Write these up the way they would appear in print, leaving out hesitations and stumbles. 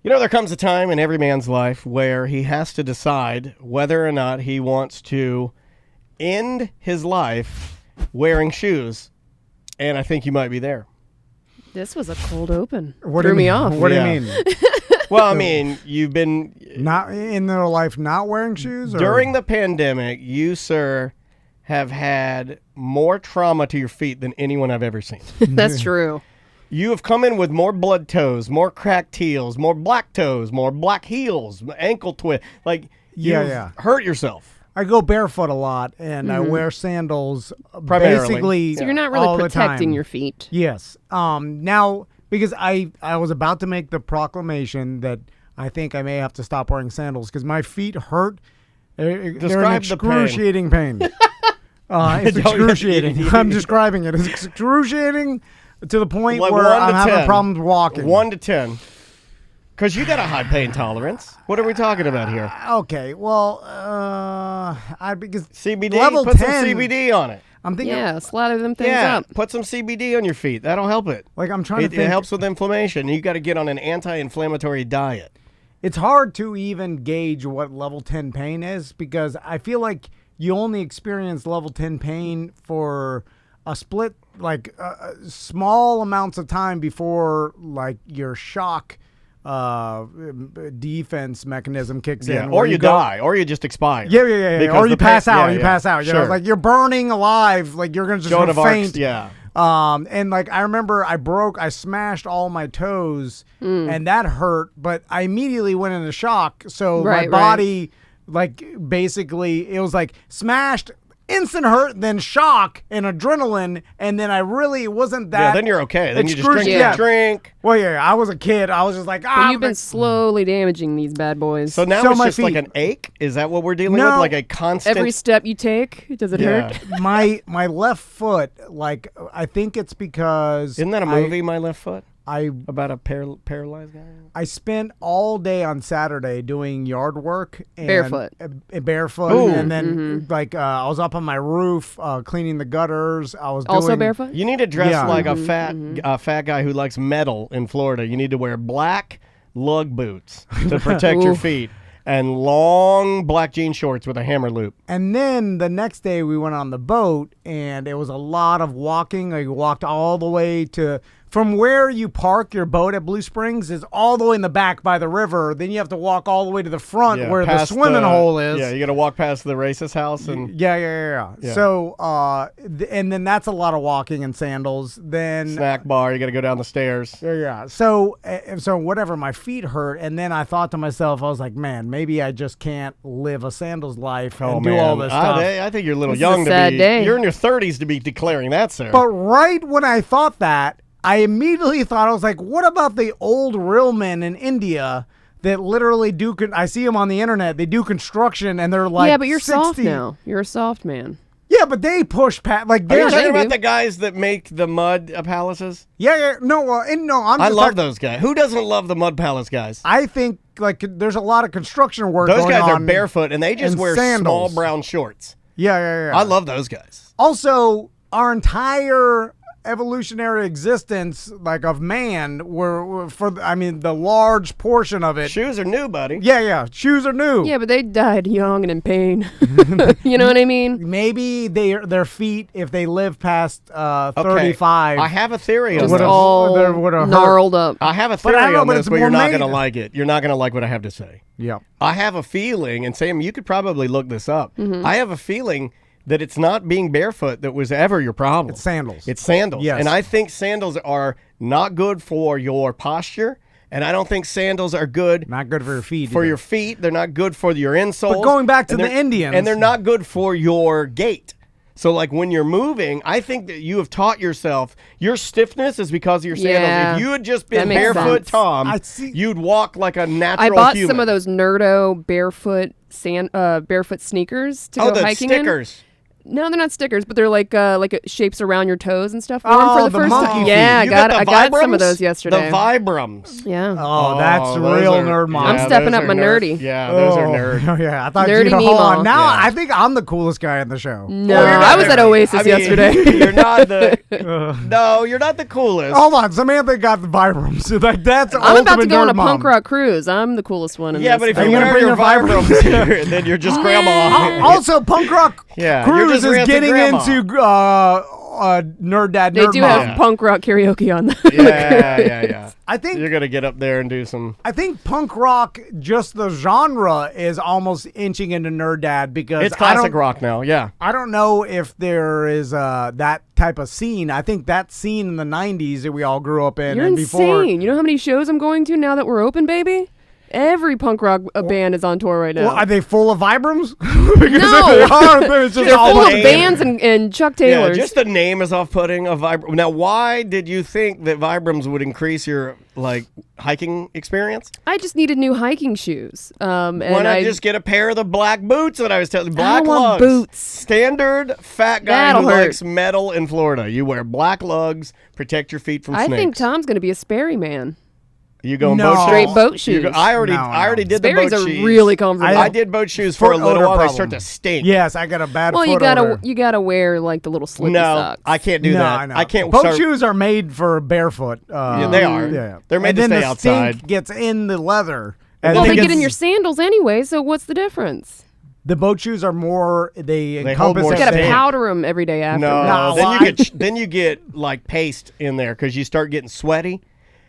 You know, there comes a time in every man's life where he has to decide whether or not he wants to end his life wearing shoes. And I think you might be there. This was a cold open. Threw me off. What do you mean? Well, I mean, you've been... Not in their life not wearing shoes? Or? During the pandemic, you, sir, have had more trauma to your feet than anyone I've ever seen. That's true. You have come in with more blood toes, more cracked heels, more black toes, more black heels, ankle twist. Like, you've hurt yourself. I go barefoot a lot, and I wear sandals Primarily. basically So you're not really all protecting the your feet. Yes. Now, because I was about to make the proclamation that I think I may have to stop wearing sandals because my feet hurt. They're in excruciating pain. It's excruciating. I'm describing it. It's excruciating to the point Like where 1 to I'm having 10. problems walking. 1 to 10. Because you got a high pain tolerance. What are we talking about here? Okay, well, because CBD? level Put 10, some CBD on it. I'm thinking, Yeah, slather them things up. Put some CBD on your feet. That'll help it. like I'm trying to think. It helps with inflammation. You got to get on an anti-inflammatory diet. It's hard to even gauge what level 10 pain is because I feel like you only experience level 10 pain for a split, like small amounts of time before like your shock defense mechanism kicks in. Or you die, or you just expire. Yeah. Because Or you pass out. Yeah, you pass out. You know, Sure. like you're burning alive. Like you're going to Joan just of faint. Arc's, yeah. And like I remember I smashed all my toes and that hurt, but I immediately went into shock. So my body, like basically it was like smashed, instant hurt, then shock and adrenaline. And then it wasn't that. Yeah, then you're okay. Then you just drink. Yeah. Drink. Well, yeah, I was a kid. I was just like, But you've been slowly damaging these bad boys. So now it's just like an ache? Is that what we're dealing with? Like a constant... Every step you take, does it hurt? my left foot, like, I think it's because... Isn't that a movie, My Left Foot? About a paralyzed guy? I spent all day on Saturday doing yard work. And, Barefoot. Barefoot. Ooh. And then, I was up on my roof cleaning the gutters. I was Also doing... barefoot? You need to dress like a fat guy who likes metal in Florida. You need to wear black lug boots to protect your feet and long black jean shorts with a hammer loop. And then the next day we went on the boat, and it was a lot of walking. I walked all the way to... From where you park your boat at Blue Springs is all the way in the back by the river. Then you have to walk all the way to the front where the swimming hole is. Yeah, you got to walk past the racist house. And Yeah. So, and then that's a lot of walking in sandals. Then snack bar, you got to go down the stairs. Yeah. So whatever, my feet hurt. And then I thought to myself, I was like, man, maybe I just can't live a sandals life and do all this stuff. I think you're a little This young is a sad day. You're in your 30s to be declaring that, sir. But right when I thought that, I immediately thought, I was like, what about the old real men in India that literally I see them on the internet, they do construction and they're like, yeah, but you're 60. soft now. You're a soft man. Yeah, but they push past, like, Are you they're... talking about do. the guys that make the mud palaces? Yeah, no, I love those guys. Who doesn't love the mud palace guys? I think, like, there's a lot of construction work Those going guys are on barefoot and they just and wear sandals. small brown shorts. Yeah. I love those guys. Also, our entire evolutionary existence, like, of man, the large portion of it. Shoes are new, buddy. Yeah, shoes are new. Yeah, but they died young and in pain. You know what I mean? Maybe their feet, if they live past 35. I have a theory on Just this. all gnarled up. I have a I theory don't know, on but this, it's but you're more not made- going to like it. You're not going to like what I have to say. Yeah. I have a feeling, and Sam, you could probably look this up. Mm-hmm. I have a feeling that it's not being barefoot that was ever your problem. It's sandals. It's sandals. Yes. And I think sandals are not good for your posture, and I don't think sandals are good Not good for your feet. for either. your feet. They're not good for your insoles. But going back to And the they're- Indians. And they're not good for your gait. So, like, when you're moving, I think that you have taught yourself your stiffness is because of your sandals. Yeah, If you had just been that makes barefoot sense. Tom, you'd walk like a natural I bought human. some of those Nerdo barefoot sneakers to go the hiking stickers. in. No, they're not stickers, but they're like shapes around your toes and stuff. Worn for the the first monkey time. feet. Yeah, You I got some of Vibrams? those yesterday. The Vibrams. Yeah. Oh, that's those real are- nerd mom. I'm stepping those up are my nerdy. Yeah, those are nerd. Oh, yeah, I thought Nerdy you hold on. Meemaw. Now Yeah. I think I'm the coolest guy in the show. No, Well, you're not I was the- at Oasis I mean, yesterday. You're not the. No, you're not the coolest. Hold on, Samantha got the Vibrams. Like that's I'm about to ultimate go on a nerd mom. punk rock cruise. I'm the coolest one in Yeah, this. but if Are you you gonna wear bring your your Vibrams, then you're just grandma. Also, punk rock Yeah, you're cruise just is rancid getting grandma. into nerd dad, They nerd do mom. have punk rock karaoke on the Yeah. I think You're gonna get up there and do some. I think punk rock, just the genre, is almost inching into nerd dad because It's classic rock now. Yeah. I don't know if there is that type of scene. I think that scene in the '90s that we all grew up in You're and before. insane. You know how many shows I'm going to now that we're open, baby? Every punk rock band is on tour right now. Well, are they full of Vibrams? Because No. if they are, then it's just They're all full of name. bands and Chuck Yeah, Taylors. just the name is off-putting of Vibram. Now, why did you think that Vibrams would increase your hiking experience? I just needed new hiking shoes. Why And not I just get a pair of the black boots that I was telling you? I Black don't want lugs. boots. Standard fat guy That'll who hurt. likes metal in Florida. You wear black lugs, protect your feet from I snakes. think Tom's going to be a Sperry man. You going No. boat shoes? Straight boat You go- shoes. I already No. did the Sperry's boat are shoes. really comfortable. I did boat shoes for a Foot little odor while. They problem. start to stink. Yes, I got a bad well, foot odor. you gotta wear like the little slippy No, socks. I can't do no, that. I know. I can't. Boat start- shoes are made for barefoot. Yeah, they are. Yeah. They're made and to then stay the outside. stink gets in the leather. And Well, then they it get gets- in your sandals anyway. So what's the difference? The boat shoes are more. They hold encompass. more You gotta stink. powder them every day after. No, No, then why? you get like paste in there because you start getting sweaty,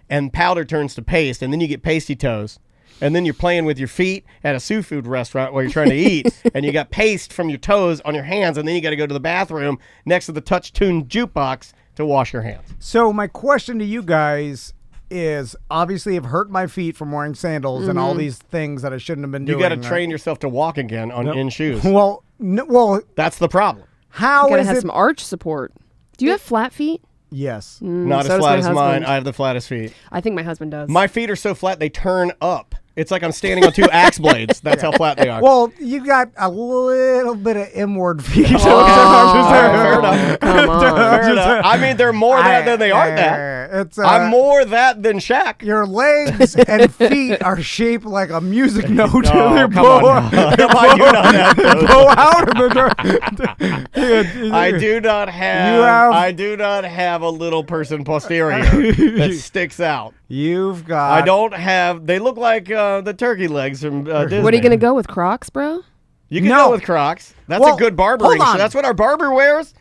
and powder turns to paste, and then you get pasty toes, and then you're playing with your feet at a seafood restaurant while you're trying to eat, and you got paste from your toes on your hands, and then you got to go to the bathroom next to the touch tune jukebox to wash your hands. So my question to you guys is: obviously, I've hurt my feet from wearing sandals and all these things that I shouldn't have been You doing. got to right? train yourself to walk again in shoes. Well, well, That's the problem. how You gotta is have it? some arch support. Do you have flat feet? Yes. Not so as does flat my as mine. husband. I have the flattest feet. I think my husband does. My feet are so flat they turn up. It's like I'm standing on two axe blades. That's how flat they are. Well, you got a little bit of inward feet. fair enough. Come on. Fair enough. I mean, they're more that than they aren't that. It's I'm more that than Shaq. Your legs and feet are shaped like a music note. Oh, They come blow, on. I do not have those. blow out of the I do not have. You have- I do not have a little person posterior that sticks out. You've got. I don't have. They look like the turkey legs from Disney. What are you gonna go with, Crocs, bro? You can No. go with Crocs. That's Well, a good hold barbering. on. So that's what our barber wears.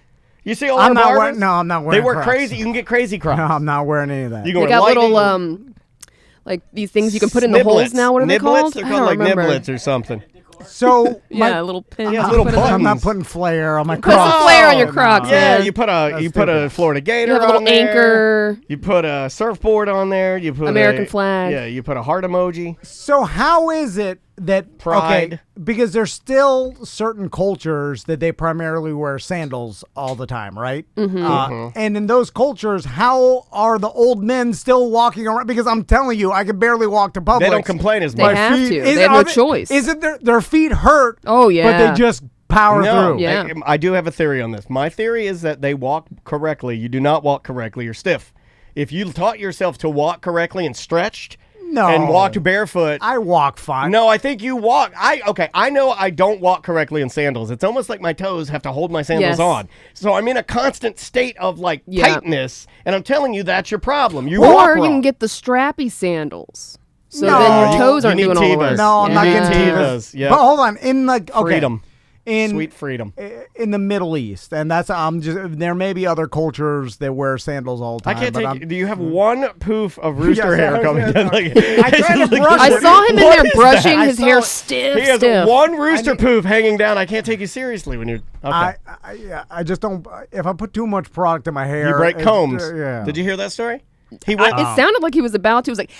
You see all I'm our not barbers? wearing. No, I'm not wearing. They wear Crocs. crazy. You can get crazy Crocs. No, I'm not wearing any of that. You can They wear got little lightning- like these things you can put in the holes Niblets. now. What are they Niblets? called? They're I called don't like remember. niblets or something. So Yeah, little pins. Yeah, you little put in- buttons. I'm not putting flair on my Put some Crocs. flair on your No, Crocs, no. Yeah, man. you put a stupid. Florida Gator You have a little on there. anchor. You put a surfboard on there. You put American a, flag. Yeah, you put a heart emoji. So how is it that Pride. okay? Because there's still certain cultures that they primarily wear sandals all the time, right? And in those cultures, how are the old men still walking around? Because I'm telling you, I can barely walk to Publix. They don't complain as They much. have to. They have are no choice. Is it their feet hurt? Oh, yeah. but they just power No, through. Yeah. I do have a theory on this. My theory is that they walk correctly. You do not walk correctly. You're stiff. If you taught yourself to walk correctly and stretched No. and walked barefoot, I walk fine. no, I think you walk. I know I don't walk correctly in sandals. It's almost like my toes have to hold my sandals Yes. on. So I'm in a constant state of Yeah. tightness, and I'm telling you that's your problem. You Or walk you wrong. can get the strappy sandals. So No. then your You- toes you aren't need doing all the Tevas. work. No, I'm You not need getting Tevas, Tevas. yeah. But hold on, in like okay, freedom. in Sweet freedom. in the Middle East, and that's there may be other cultures that wear sandals all the I time. can't but take. I'm- Do you have one poof of rooster Yes, hair I was coming gonna down? talk. Like, I tried to brush I it. saw him in What there is brushing that? his I hair saw- stiff. He has stiff. one rooster poof hanging down. I can't take you seriously when you're. Okay. I just don't. If I put too much product in my hair, You break it- combs. yeah. Did you hear that story? He went. It sounded like he was about to. It was like.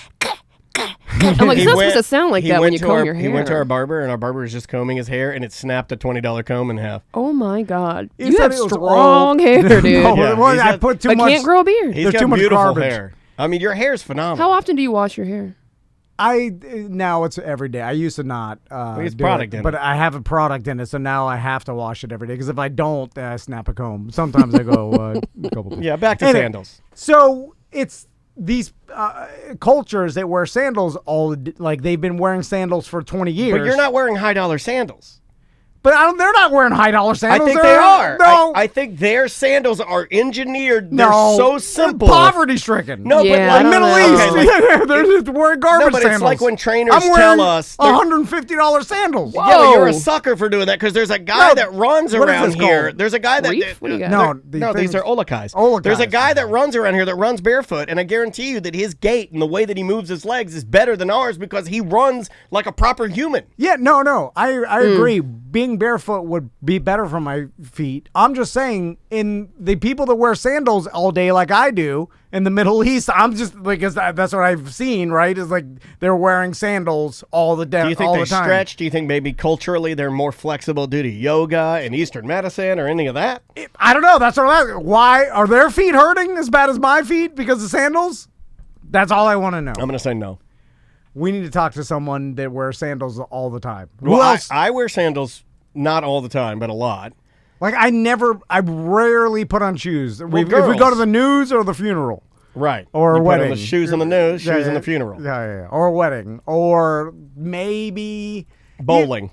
I'm like, he it's not went- supposed to sound like he that when went you to comb our- your hair. He went to our barber, and our barber was just combing his hair, and it snapped a $20 comb in half. Oh my God. He You said have it was strong old. hair, dude. No, Yeah, well, he's I got- put too But much. can't grow a beard. He's There's got too much beautiful garbage. hair. I mean, your hair's phenomenal. How often do you wash your hair? Now it's every day. I used to not It's do product it, in but it. I have a product in it, so now I have to wash it every day. Because if I don't, then I snap a comb. Sometimes I go a couple days. Yeah, back to Anyway, sandals. So it's these cultures that wear sandals like they've been wearing sandals for 20 years. But you're not wearing $high sandals. But they're not wearing $high sandals. I think they are. No, I think their sandals are engineered. no, They're so simple. Poverty stricken. No, Yeah, but I like don't Middle know. East. Okay, like- They're just wearing garbage No, but sandals. it's like when trainers I'm wearing tell us they're- $150 sandals. Yeah, but you're a Whoa. sucker for doing that because there's a guy No, that runs what is around this here. called? There's a guy that Reef? What do you got? No, these are Olakais. Olakais. There's a guy that runs around here that runs barefoot, and I guarantee you that his gait and the way that he moves his legs is better than ours because he runs like a proper human. Yeah, no. I agree. Being barefoot would be better for my feet. I'm just saying, in the people that wear sandals all day like I do in the Middle East, I'm just like, that's what I've seen, right? Is like they're wearing sandals all the day. Do you think all they the time. stretch? Do you think maybe culturally they're more flexible due to yoga and Eastern medicine or any of that? I don't know. That's what I'm asking. Why are their feet hurting as bad as my feet because of sandals? That's all I want to know. I'm going to say no. We need to talk to someone that wears sandals all the time. Well, Who else? I wear sandals not all the time, but a lot. Like I rarely put on shoes. If we girls. go to the news or the funeral. Right. Or a you put on wedding. the shoes in the news, shoes in Yeah, the funeral. Yeah. Or a wedding. Or maybe Bowling.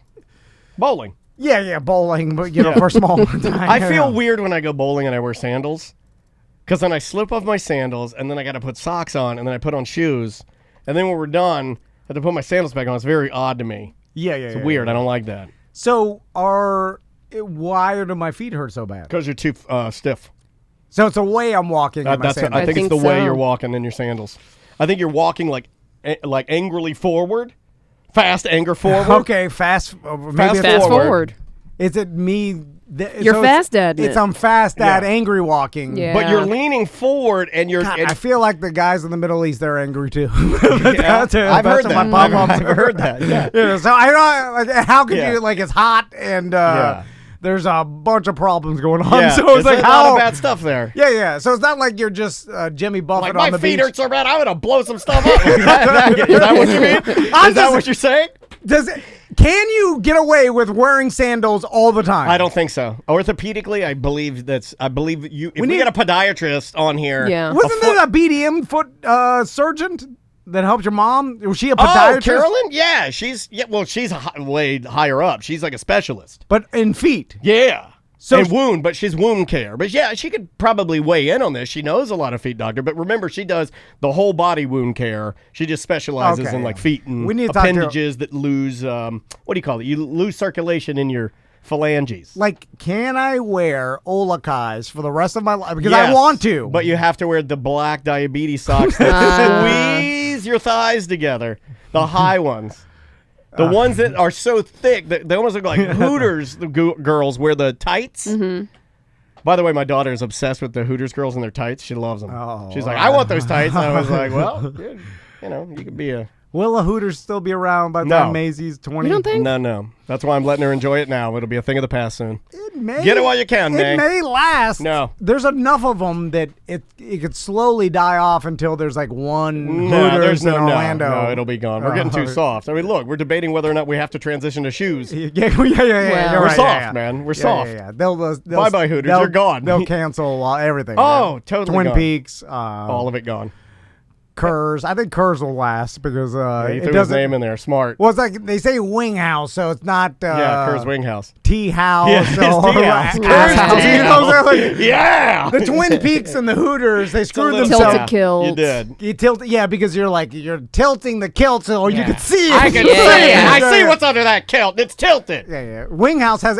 Bowling. Yeah, bowling, but for small time. I feel weird when I go bowling and I wear sandals because then I slip off my sandals and then I got to put socks on and then I put on shoes. And then when we're done, I have to put my sandals back on. It's very odd to me. Yeah. It's weird. I don't like that. So why do my feet hurt so bad? Because you're too stiff. So it's the way I'm walking. In my That's sandals. I think it's think the way so. you're walking in your sandals. I think you're walking like angrily forward, fast anger forward. Okay, fast. Maybe Fast it's- Fast forward. forward. Is it me? You're fast dad. It's I'm fast dad, angry walking. Yeah. But you're leaning forward and you're. God, and- I feel like the guys in the Middle East, they're angry too. Yeah, I've heard that. Pop-ups I've heard that. Yeah. Yeah, so I don't like how could Yeah. you like it's hot and Yeah. there's a bunch of problems going on. Yeah, So it's like a how lot of bad stuff there. Yeah. So it's not like you're just Jimmy Buffett Like on my the feet beach. hurt so bad, I'm gonna blow some stuff up. Is that what you mean? Is that what you're saying? Can you get away with wearing sandals all the time? I don't think so. Orthopedically, I believe you. If we need- get a podiatrist on here, Yeah. Wasn't there a BDM foot surgeon that helped your mom? Was she a podiatrist? Oh, Carolyn? Yeah, she's way higher up. She's like a specialist. But in feet. Yeah. So- And wound, but she's wound care. But yeah, she could probably weigh in on this. She knows a lot of feet doctor. But remember, she does the whole body wound care. She just specializes Okay, in like yeah. feet and We need to talk to her. appendages that lose, what do you call it? You lose circulation in your phalanges. Like, can I wear Olakais for the rest of my life? Because Yes, I want to. But you have to wear the black diabetes socks that squeeze your thighs together. The high ones. The ones that are so thick that they almost look like Hooters girls wear the tights. Mm-hmm. By the way, my daughter is obsessed with the Hooters girls and their tights. She loves them. Oh, She's like, I want those tights. And I was like, well, you could be a... Will a Hooters still be around by the No. time Maisie's 20? You don't think? No. That's why I'm letting her enjoy it now. It'll be a thing of the past soon. It may, Get it while you can, It May. may last. No. There's enough of them that it could slowly die off until there's like one No, Hooters there's in no, Orlando. no, it'll be gone. We're getting too soft. I mean, look, we're debating whether or not we have to transition to shoes. Yeah. Well, You're We're right, soft, yeah. man. We're Yeah, soft. Yeah. They'll Bye-bye, Hooters. You're gone. They'll cancel everything. Oh, Yeah. totally Twin gone. Peaks. All of it gone. Kurz. I think Kurz will last because You it threw his doesn't. name in there. Smart. Well, it's like they say Wing House, so it's not. Yeah, Kerr's Wing House. Tea House. Yeah, it's or Tea House. Ass House. You know what I'm saying? Like, Yeah. the Twin Peaks and the Hooters, they screwed little- themselves. Tilted kilt. You did. You tilt, yeah, because you're tilting the kilt so you can see it. I can Yeah, see yeah, it. yeah. I see what's under that kilt. It's tilted. Yeah. Wing House has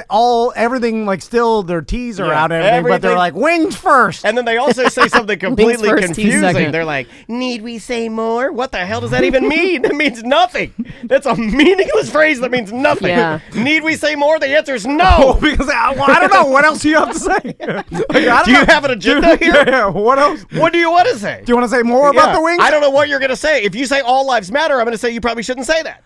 everything like still their T's are Yeah, out and everything, but they're everything- like wings first. And then they also say something completely first, teeth confusing. second. They're like, need we say more? What the hell does that even mean? That means nothing. That's a meaningless phrase that means nothing. Yeah. Need we say more? The answer is Oh, no. because I don't know what else do you have to say. Like, I don't Do you know. have an agenda here? Yeah, what else? Do What do you want to say? you want to say more about Yeah, the wings? I don't know what you're going to say. If you say all lives matter, I'm going to say you probably shouldn't say that.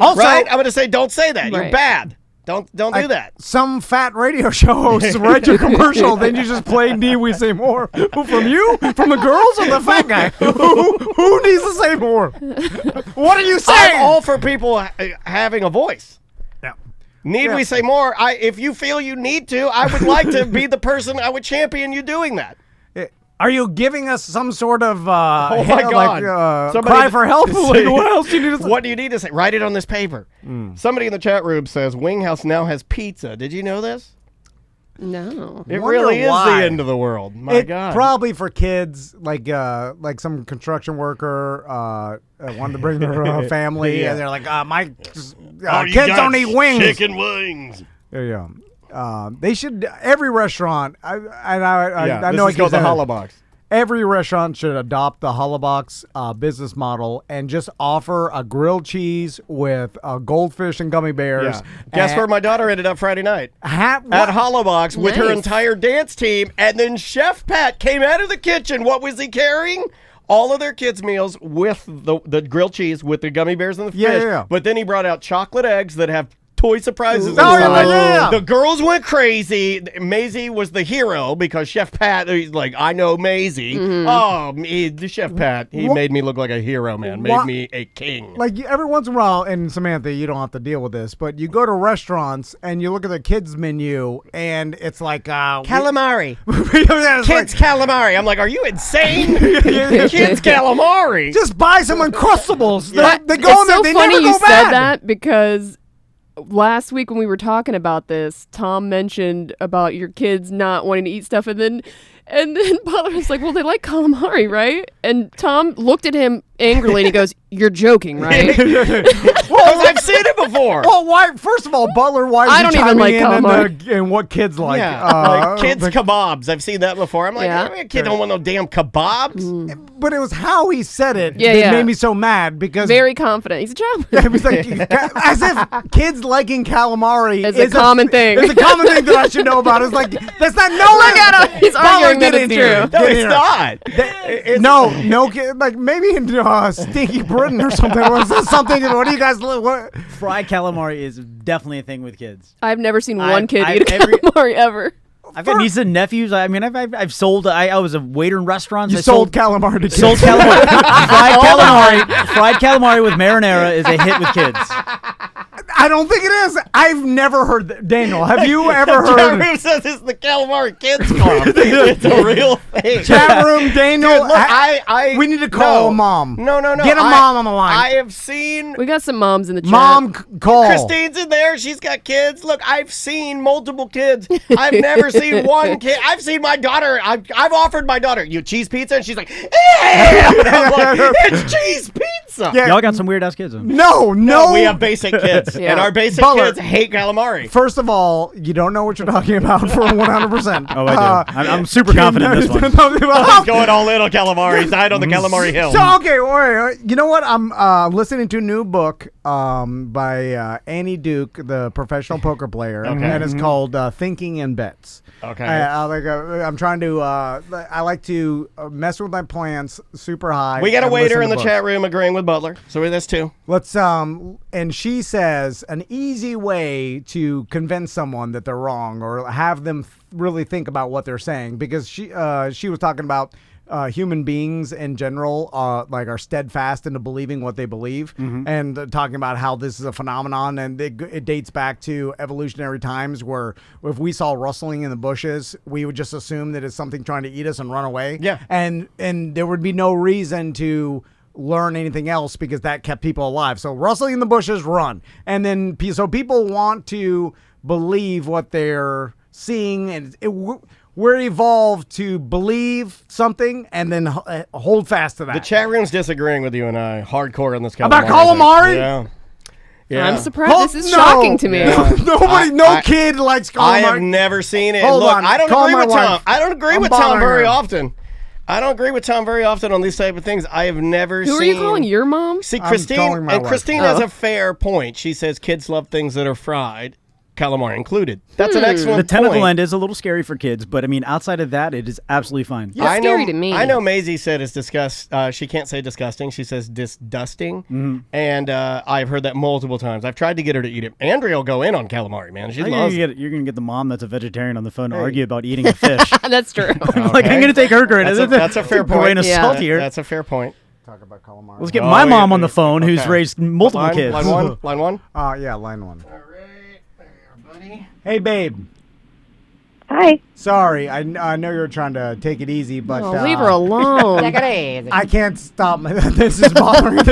Also, Right? I'm going to say don't say that. You're Right. bad. Don't do that. Some fat radio show hosts write your commercial, then you just play Need We Say More. Who, from you? From the girls or the fat guy? Who needs to say more? What are you saying? I'm all for people having a voice. Yeah. Need we say more? If you feel you need to, I would like to be the person. I would champion you doing that. Are you giving us some sort of oh my God. cry for help? What else do you need to say? What do you need to say? Write it on this paper. Somebody in the chat room says Winghouse now has pizza. Did you know this? No. It really is the end of the world. My God. Probably for kids, like some construction worker wanted to bring their family, and they're like, my kids don't eat wings. Chicken wings. There you go. They should, every restaurant, I know it's called the Hollow Box. Every restaurant should adopt the Hollow Box business model and just offer a grilled cheese with goldfish and gummy bears. Yeah. Guess where my daughter ended up Friday night? At Hollow Box with her Nice. entire dance team. And then Chef Pat came out of the kitchen. What was he carrying? All of their kids' meals with the grilled cheese with the gummy bears and the fish. Yeah. But then he brought out chocolate eggs that have toy surprises Oh, inside. yeah. The girls went crazy. Maisie was the hero because Chef Pat, he's like, I know Maisie. Oh, the Chef Pat, he made me look like a hero, man. Made me a king. Like every once in a while, and Samantha, you don't have to deal with this, but you go to restaurants and you look at the kids menu and it's like Calamari. It's Kids calamari. I'm like, are you insane? Kids calamari. just buy some Uncrustables. They go It's in there, so they funny never you go said bad. that because last week when we were talking about this, Tom mentioned about your kids not wanting to eat stuff, and then Butler was like, well, they like calamari, right? And Tom looked at him angrily and he goes, you're joking, right? Well, I've seen it before. Well, why? First of all, Butler, why is I he don't even chiming like in calamari. and what kids like? Yeah, like kids kebabs. I've seen that before. I'm like, Yeah. a kid don't want no damn kebabs. But it was how he said it Yeah, that yeah. made me so mad because Very confident. He's a child. it was like as if kids liking calamari It's is a common thing. It's a common thing that I should know about. It's like that's not no. Look at him. He's Butler, arguing get that in it's here. true. No, Get in it's here. not. No kid. Like maybe in Stinky Britain or something. Was that something? What do you guys? What? Fried calamari is definitely a thing with kids. I've never seen I've- one kid I've eat a every- calamari ever. I've got nieces and nephews. I mean, I've sold. I was a waiter in restaurants. You I sold calamari to kids. sold calamari. Fried calamari with marinara is a hit with kids. I don't think it is. I've never heard that. Daniel, have you ever heard? Who says it's the Calamari Kids Club? It's a real thing. Chat room, Daniel. Dude, look, we need to call a mom. No. Get a mom on the line. I have seen We got some moms in the chat. Mom, call. Christine's in there. She's got kids. Look, I've seen multiple kids. I've never seen one kid. I've seen my daughter. I've offered my daughter, you cheese pizza? And she's like, I'm like, it's cheese pizza. Yeah. Y'all got some weird ass kids. Huh? No. We have basic kids. Yeah. And our basic Butler. kids hate calamari. First of all, you don't know what you're talking about for 100%. Oh, I do. I'm super confident in this one. He's going all in on calamari. He's died on the calamari hill. So okay, wait, you know what? I'm listening to a new book by Annie Duke, the professional poker player, and it's called Thinking in Bets. Okay. I'm trying to. I like to mess with my plans super high. We got a and waiter listen in to the books. chat room agreeing with Butler. So we're this too. Let's and she says an easy way to convince someone that they're wrong or have them really think about what they're saying, because she was talking about human beings in general like are steadfast into believing what they believe, and talking about how this is a phenomenon, and it dates back to evolutionary times where if we saw rustling in the bushes, we would just assume that it's something trying to eat us and run away. Yeah. And there would be no reason to learn anything else because that kept people alive. So rustling in the bushes, run. And then so people want to believe what they're seeing, and we're evolved to believe something and then hold fast to that. The chat room's disagreeing with you and I hardcore on this calamari. About calamari? thing. Yeah. I'm surprised. Hold- This is no. shocking to me. Nobody, no kid likes calamari. I have never seen it. Hold Look, on. I don't Call agree my with Tom. wife. I don't agree I'm with Tom bothering very her. often. I don't agree with Tom very often on these type of things. I have never Who seen. are you calling your mom? See, I'm Christine, calling my and wife. Christine has a fair point. She says kids love things that are fried. calamari included. That's an excellent The tentacle point. end is a little scary for kids, but I mean, outside of that, it is absolutely fine. It's scary to me. I know Maisie said it's she can't say disgusting. She says disgusting. And I've heard that multiple times. I've tried to get her to eat it. Andrea will go in on calamari, man. She loves it. You're going to get the mom that's a vegetarian on the phone to argue about eating a fish. That's true. Like, I'm going to take her credit. That's a fair point. Grain of salt here. That's a fair point. Talk about calamari. Let's get my mom on the phone, who's raised multiple kids. Line one? Line one? Yeah, line one. All right. There, buddy. Hey, babe. Hi. Sorry, I know you're trying to take it easy, but Leave her alone. I can't stop. This is bothering.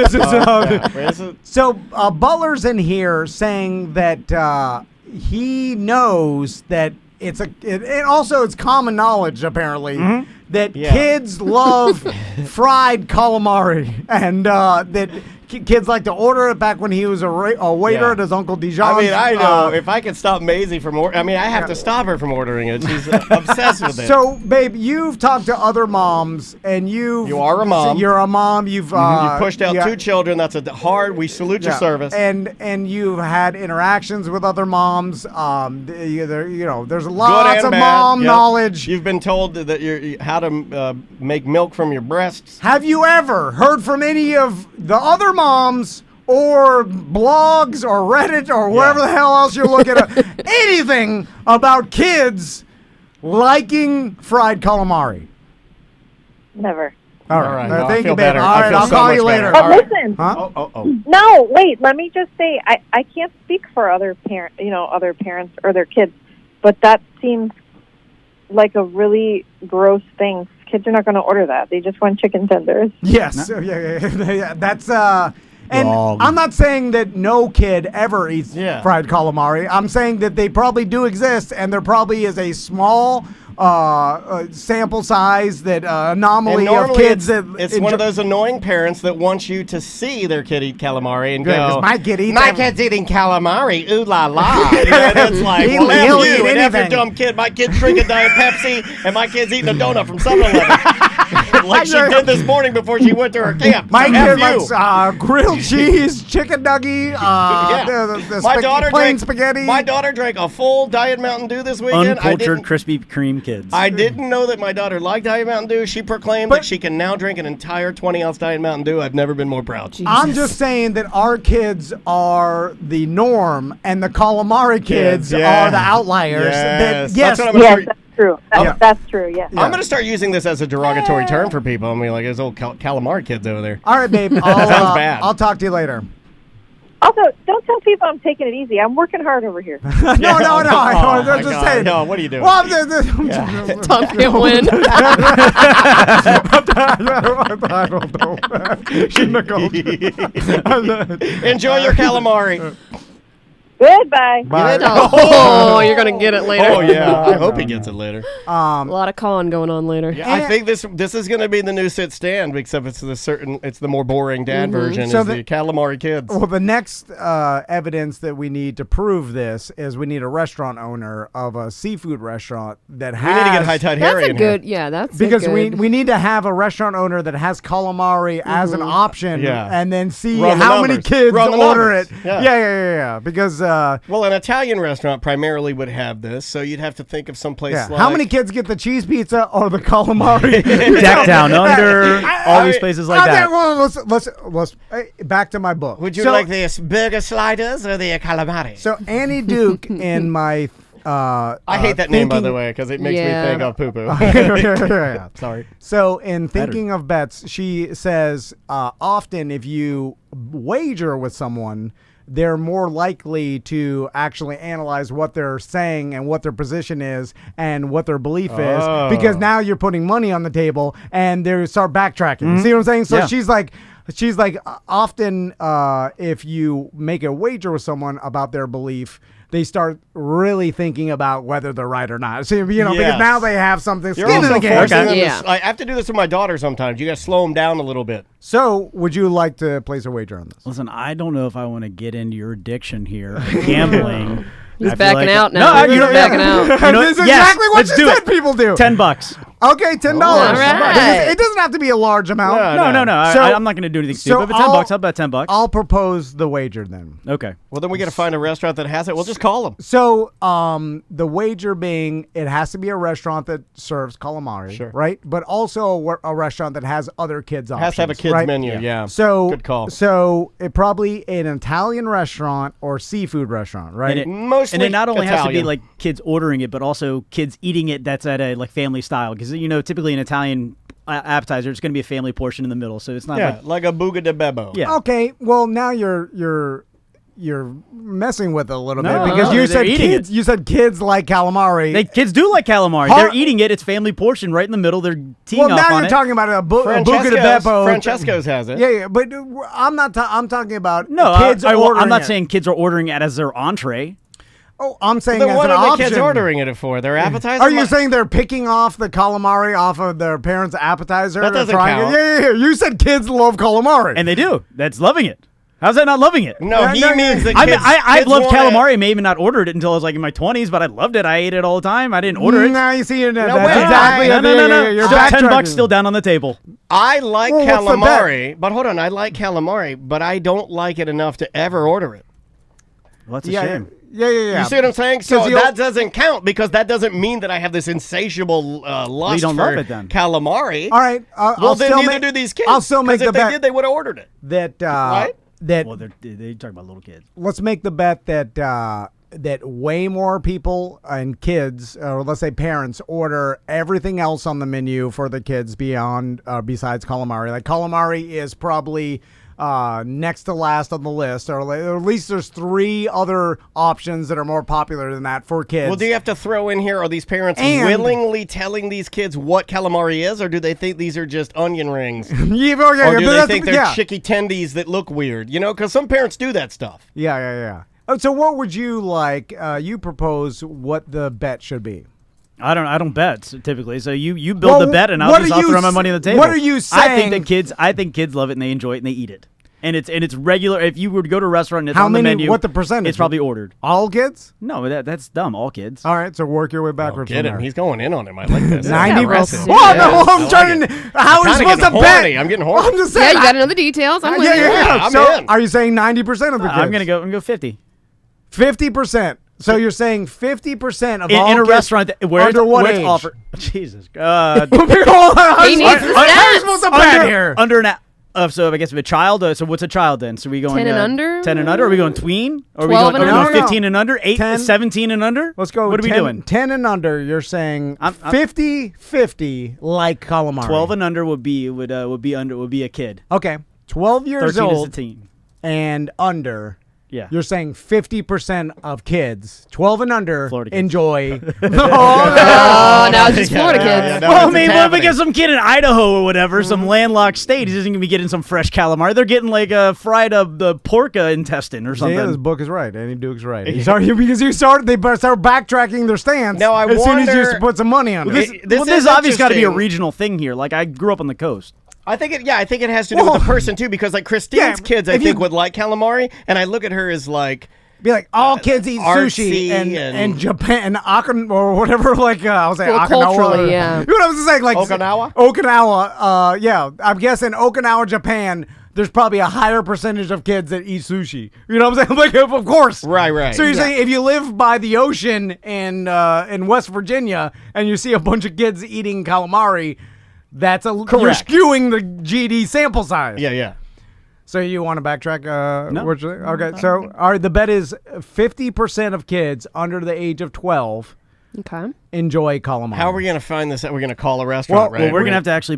So Butler's in here saying that he knows that and also it's common knowledge apparently that kids love fried calamari, and that kids like to order it. Back when he was a waiter at his Uncle Dijon's. I mean, I know if I could stop Maisie from ordering, I mean, I have to stop her from ordering it. She's obsessed with it. So, babe, you've talked to other moms, and you are a mom. You're a mom. You've pushed out 2 children. That's we salute your service. And you've had interactions with other moms. There's lots of bad. mom knowledge. You've been told that how to make milk from your breasts. Have you ever heard from any of the other moms or blogs or Reddit or wherever the hell else you're looking at anything about kids liking fried calamari? Never. All right. No, Thank you, babe. better. All right, I'll so call much you later. better. But listen. Huh? Oh. No, wait. Let me just say, I can't speak for other parents or their kids, but that seems like a really gross thing. Kids are not going to order that. They just want chicken tenders. Yes. Yeah. That's and Wrong. I'm not saying that no kid ever eats fried calamari. I'm saying that they probably do exist, and there probably is a small sample size that anomaly of kids it's one of those annoying parents that wants you to see their kid eat calamari and go, my kid eats my kid's eating calamari, ooh la la. And it's like, He'll well, F eat you and F your anything. dumb kid. My kid's drinking Diet Pepsi and my kid's eating a donut from 7-Eleven. Like she did this morning before she went to her camp. My F kid you. likes grilled cheese, chicken nugget, plain spaghetti. My daughter drank a full Diet Mountain Dew this weekend. Uncultured Krispy Kreme kids. I didn't know that my daughter liked Diet Mountain Dew. She proclaimed that she can now drink an entire 20-ounce Diet Mountain Dew. I've never been more proud. I'm just saying that our kids are the norm, and the calamari kids are the outliers. That's what I'm gonna start. That's true. That's true, yeah. I'm going to start using this as a derogatory term for people. I mean, like those old calamari kids over there. All right, babe. Sounds bad. I'll talk to you later. Also, don't tell people I'm taking it easy. I'm working hard over here. No. I'm my just God. saying. No, what are you doing? Well, Tom can't win. I don't know. Shouldn't have called you. Enjoy your calamari. Goodbye. Bye. Oh, you're going to get it later. Oh, yeah. I hope he gets it later. A lot of con going on later. Yeah, I think this is going to be the new sit stand, except it's the more boring dad version. So is the calamari kids. Well, the next evidence that we need to prove this is we need a restaurant owner of a seafood restaurant that has. We need to get High Tide Harry That's a in good, here. that's because a good. we need to have a restaurant owner that has calamari as an option, and then see Run the how many numbers. kids Run the order numbers. it. Yeah. Yeah. Because Well, an Italian restaurant primarily would have this, so you'd have to think of some place like... how many kids get the cheese pizza or the calamari? Deck Down Under, all these places like that. Well, let's back to my book. Would you like the burger sliders or the calamari? So Annie Duke in my I hate that name, by the way, because it makes me think of poo-poo. Yeah. Sorry. So in thinking of bets, she says often if you wager with someone, they're more likely to actually analyze what they're saying and what their position is and what their belief is, because now you're putting money on the table and they start backtracking. See what I'm saying? So she's like often if you make a wager with someone about their belief, they start really thinking about whether they're right or not. So, because now they have something skin in the game. I have to do this with my daughter sometimes. You got to slow them down a little bit. So, would you like to place a wager on this? Listen, I don't know if I want to get into your addiction here, gambling. He's backing out now. No, He's backing out. That's exactly what you said people do. $10. Okay, $10. All right. It doesn't have to be a large amount. No. So- I'm not going to do anything stupid. But $10. How about $10? I'll propose the wager then. Okay. Well, then we got to find a restaurant that has it. We'll just call them. So, the wager being, it has to be a restaurant that serves calamari, Sure. right? But also a restaurant that has other kids options. Has to have a kids right? menu. Yeah. So, good call. So, it probably an Italian restaurant or seafood restaurant, right? Mostly And it not only has to be Italian. like kids ordering it, but also kids eating it. That's at a like family style because typically an Italian appetizer, it's going to be a family portion in the middle, so it's not like a buga de bebo. Yeah. Okay, well now you're messing with it a little No, bit because no, you they're said eating kids. it. You said kids like calamari. kids do like calamari. Har- They're eating it. It's family portion right in the middle. They're teeing well, off now on you're it. talking about a buca de beppo. Francesco's has it. Yeah, but I'm not. I'm talking about No, kids ordering I'm not it. saying kids are ordering it as their entree. Oh, I'm saying Then as what an are the option. kids ordering it for? Their appetizer? Are you saying they're picking off the calamari off of their parents' appetizer? That and doesn't trying count. it? Yeah. You said kids love calamari. And they do. That's loving it. How's that not loving it? No, he means that I kids. mean, I've kids loved want calamari. Maybe not ordered it until I was like in my 20s, but I loved it. I ate it all the time. I didn't order it. Now you see it. No, That's wait, exactly. No. You're Still $10 backtracking. still down on the table. I like Well, what's the bet? calamari, but hold on, I like calamari, but I don't like it enough to ever order it. Well, that's a Yeah. shame. Yeah. You see what I'm saying? So 'Cause you'll- that doesn't count because that doesn't mean that I have this insatiable lust don't for love it then. calamari. All right. Well, I'll then still neither make, do these kids. I'll still make 'cause the if they bet did, they would have ordered it. that Right? that Well, they're talking about little kids. let's make the bet that that way more people and kids, or let's say parents, order everything else on the menu for the kids besides calamari. Like calamari is probably next to last on the list, or at least there's 3 other options that are more popular than that for kids. Well, do you have to throw in here, are these parents And- willingly telling these kids what calamari is, or do they think these are just onion rings? Yeah, Or do but they that's- think they're yeah. chicky tendies that look weird? You know, because some parents do that stuff. Yeah. Oh, so what would you like? You propose what the bet should be. I don't bet typically. So you build the bet, and I'll what are you throw my s- money on the table. what are you saying? I think kids love it and they enjoy it and they eat it. And it's regular. If you were to go to a restaurant and it's How on many? the menu, What the percentage? It's probably ordered. All kids? No, that's dumb. All kids. All right, so work your way backwards Get from him. there. He's going in on him. I like this. 90%. Aggressive. Oh, Yeah, no, I I'm like trying it. to. How are you kinda supposed to getting bet? horny. I'm getting horny. I'm just Yeah, saying. you got to know the details. I'm with Yeah. you. I'm So, in. are you saying 90% of the kids? I'm gonna go 50. 50%. So you're saying 50% of In, all in a kids restaurant where under it's, what where age? it's offered. Jesus God. Hold on, how He you needs the supposed to stats. bet here? under an. So I guess if a child. So what's a child then? So we going 10 and under? 10 and under. Are we going tween? Or are we 12 going, and are we going under? 15 and under? 8, 10. 17 and under? Let's go. What are we 10 doing? 10 and under. You're saying I'm- 50-50 like calamari. 12 and under would be a kid. Okay. 12 years 13 is a old teen. and under. Yeah. You're saying 50% of kids, 12 and under, Florida kids. enjoy. Oh, now it's just Florida kids. Yeah, no, Well, I it's mean, happening. we get some kid in Idaho or whatever, some landlocked state. He isn't going to be getting some fresh calamari. They're getting like a fried the pork intestine or something. Yeah, this book is right. Andy Duke's right. He's already, because they start backtracking their stance Now, I as soon as wonder- you put some money on it. This This is obviously got to be a interesting. regional thing here. Like, I grew up on the coast. I think it has to do with the person too, because like Christine's Yeah, kids, I if you- think would like calamari, and I look at her as like, Be like, all kids eat artsy sushi and and- Japan, or whatever, like, I'll say Well, Okinawa. culturally, yeah. You know what I'm saying? Like, Okinawa? Okinawa, yeah. I'm guessing Okinawa, Japan, there's probably a higher percentage of kids that eat sushi. You know what I'm saying? Like, of course. Right. So you're saying if you live by the ocean in West Virginia and you see a bunch of kids eating calamari, you're Correct. skewing the GD sample size. yeah. So you want to backtrack? No. Okay. So all right, the bet is 50% of kids under the age of 12 Okay. enjoy calamari. How are we going to find this? We're going to call a restaurant, right? Well, we're gonna have to actually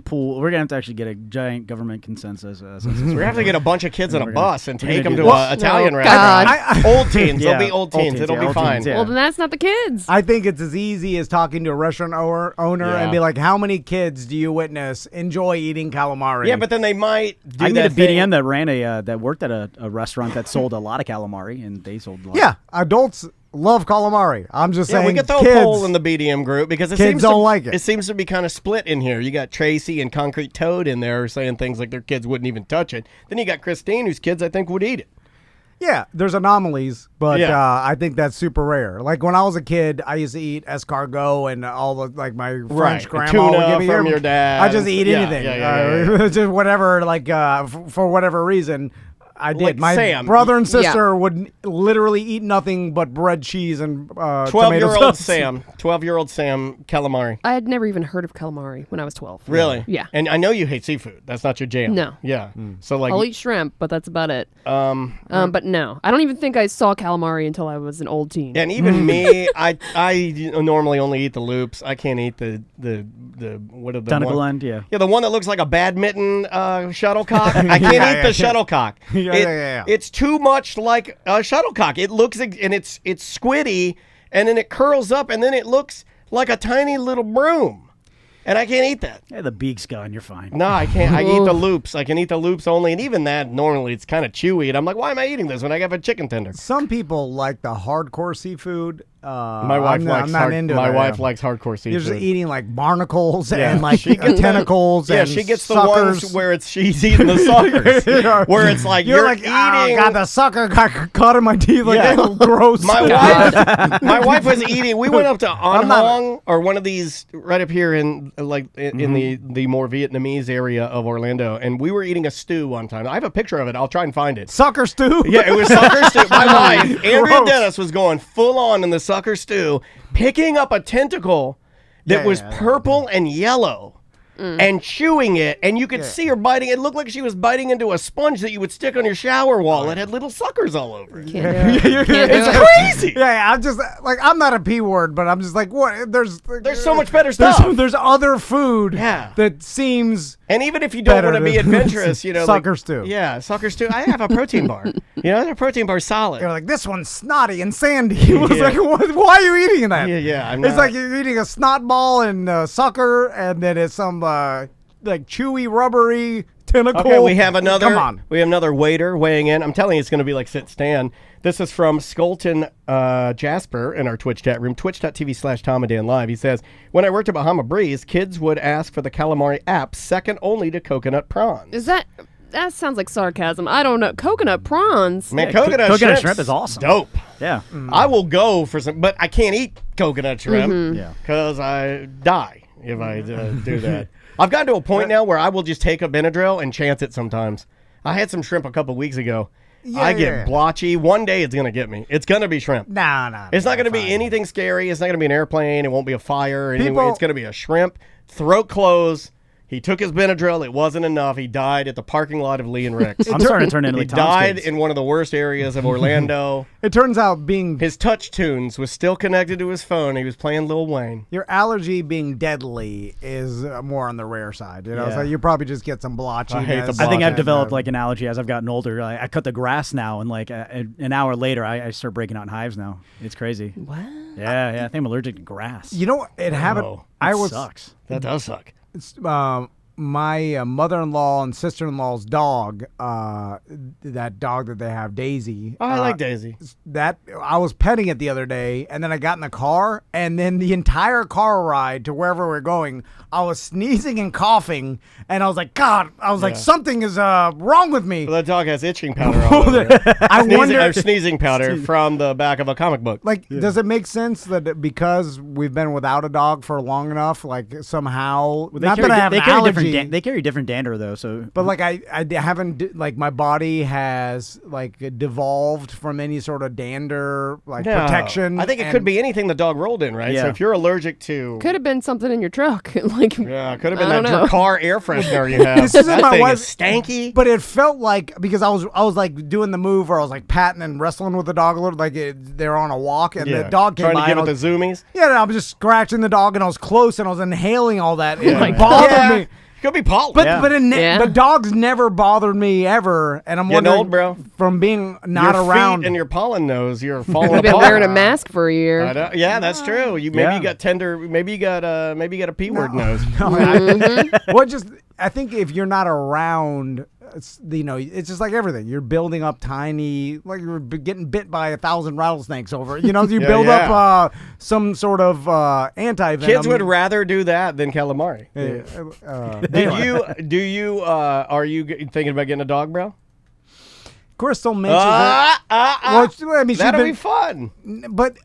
get a giant government consensus. We're going to have to get a bunch of kids on a We're bus and we're take gonna them do to this. an Italian Oh, restaurant. God. Old teens. Yeah, They'll be old teens. It'll be old fine. teens, yeah. Well, then that's not the kids. I think it's as easy as talking to a restaurant owner Yeah. and be like, "How many kids do you witness enjoy eating calamari?" Yeah, but then they might do I that get a BDM thing. that ran that worked at a restaurant that sold a lot of calamari, and they sold a lot. yeah, adults love calamari. I'm just Yeah, saying, we could throw kids, a poll in the BDM group because it kids seems don't like it. It seems to be kind of split in here. You got Tracy and Concrete Toad in there saying things like their kids wouldn't even touch it. Then you got Christine, whose kids I think would eat it. Yeah, there's anomalies, but Yeah. I think that's super rare. Like when I was a kid, I used to eat escargot and all the like my French Right. grandma Tuna would give me from your dad. I just eat Yeah, anything, yeah. just whatever. Like for whatever reason, I did. Like My Sam. brother and sister would literally eat nothing but bread, cheese, and tomato 12-year-old sauce. Sam. 12-year-old Sam calamari. I had never even heard of calamari when I was 12. Really? Yeah. And I know you hate seafood. That's not your jam. No. Yeah. So like, I'll eat shrimp, but that's about it. But no, I don't even think I saw calamari until I was an old teen. and even me, I normally only eat the loops. I can't eat the what are the Tentacle one? end, yeah. Yeah, the one that looks like a badminton shuttlecock. I can't eat the shuttlecock. Yeah. It's too much like a shuttlecock. It looks and it's squiddy, and then it curls up, and then it looks like a tiny little broom. And I can't eat that. Yeah, the beak's gone. You're fine. No, I can't. I eat the loops. I can eat the loops only, and even that normally it's kind of chewy. And I'm like, why am I eating this when I have a chicken tender? Some people like the hardcore seafood. My wife I'm not into my that. wife likes hardcore You're seafood. just eating like barnacles Yeah. and like She gets tentacles. Yeah, and she gets the suckers. ones where she's eating the suckers, where it's like You're you're like, eating. oh, God, the sucker got caught in my teeth. Like, Yeah. ew, gross. My wife was eating. We went up to An Hong or one of these right up here in the more Vietnamese area of Orlando, and we were eating a stew one time. I have a picture of it. I'll try and find it. Sucker stew. Yeah, it was sucker stew. My wife, Andrea Gross. Dennis, was going full on in the sucker stew, picking up a tentacle that was purple and yellow. And chewing it, and you could see her biting. It looked like she was biting into a sponge that you would stick on your shower wall. It had little suckers all over it. Can't do it. Can't do It's it. crazy. Yeah, I'm just like, I'm not a P word, but I'm just like, what? There's so much better stuff. There's other food that seems. And even if you don't better want to be than adventurous, sucker stew. Yeah, sucker stew. I have a protein bar. The protein bar's solid. You're like, this one's snotty and sandy. It was like, why are you eating that? Yeah. I'm It's not- like you're eating a snot ball and sucker, and then it's some like chewy, rubbery tentacle. Okay, we have another. Come on. We have another waiter weighing in. I'm telling you, it's going to be like sit stand. This is from Skolton Jasper in our Twitch chat room, twitch.tv/Tom and Dan Live. He says, when I worked at Bahama Breeze, kids would ask for the calamari app, second only to coconut prawns. Is that sounds like sarcasm. I don't know. Coconut prawns. Man, coconut shrimp is awesome. Dope. Yeah. I will go for some, but I can't eat coconut shrimp Yeah. because I die if I do that. I've gotten to a point now where I will just take a Benadryl and chance it sometimes. I had some shrimp a couple weeks ago. I get blotchy. One day it's going to get me. It's going to be shrimp. Nah. It's not going to be anything scary. It's not going to be an airplane. It won't be a fire. It's going to be a shrimp. Throat closed. He took his Benadryl. It wasn't enough. He died at the parking lot of Lee and Rick's. I'm starting to turn into He like Tom's died kids. in one of the worst areas of Orlando. It turns out being His touch tunes was still connected to his phone. He was playing Lil Wayne. your allergy being deadly is more on the rare side. Yeah. So you probably just get some blotchiness. I hate the I think I've blotchiness. developed like an allergy as I've gotten older. I cut the grass now, and like an hour later, I start breaking out in hives now. It's crazy. What? Yeah. I think I'm allergic to grass. You know, it happened. Oh, I It was sucks. That does suck. my mother-in-law and sister-in-law's dog. That dog that they have, Daisy. Oh, I like Daisy. That I was petting it the other day, and then I got in the car, and then the entire car ride to wherever we're going, I was sneezing and coughing, and I was like, God, like, something is wrong with me. Well, that dog has itching powder all over it. I wonder, Sneezing powder from the back of a comic book. like, does it make sense that because we've been without a dog for long enough, like somehow, not that I have an allergy, they carry different dander though, so but like I haven't like my body has like devolved from any sort of dander like No. protection. I think it could be anything the dog rolled in, right? So Yeah. if you're allergic to... Could have been something in your truck. Like, Yeah, it could have been I that don't know. car air freshener you have. This isn't that my thing wife- is stanky. But it felt like because I was like doing the move where I was like patting and wrestling with the dog a little, like they're on a walk and the dog came trying by. to give and it I the was, zoomies. yeah, I was just scratching the dog and I was close and I was inhaling all that. It my bothered Yeah. me. Could be pollen. But Yeah. but dogs never bothered me ever, and I'm Getting wondering old, bro. from being not your around. feet and your pollen nose, you're falling I've been apart. wearing a mask for a year. I know. Yeah, that's true. You maybe Yeah. you got tender. Maybe you got a P word nose. I think if you're not around, it's just like everything. You're building up tiny, like you're getting bit by 1,000 rattlesnakes over. You Yeah, build yeah. up some sort of anti-venom. Kids would rather do that than calamari. Uh, Are you thinking about getting a dog, bro? Crystal mentions it. Well, I mean, that'll be fun. But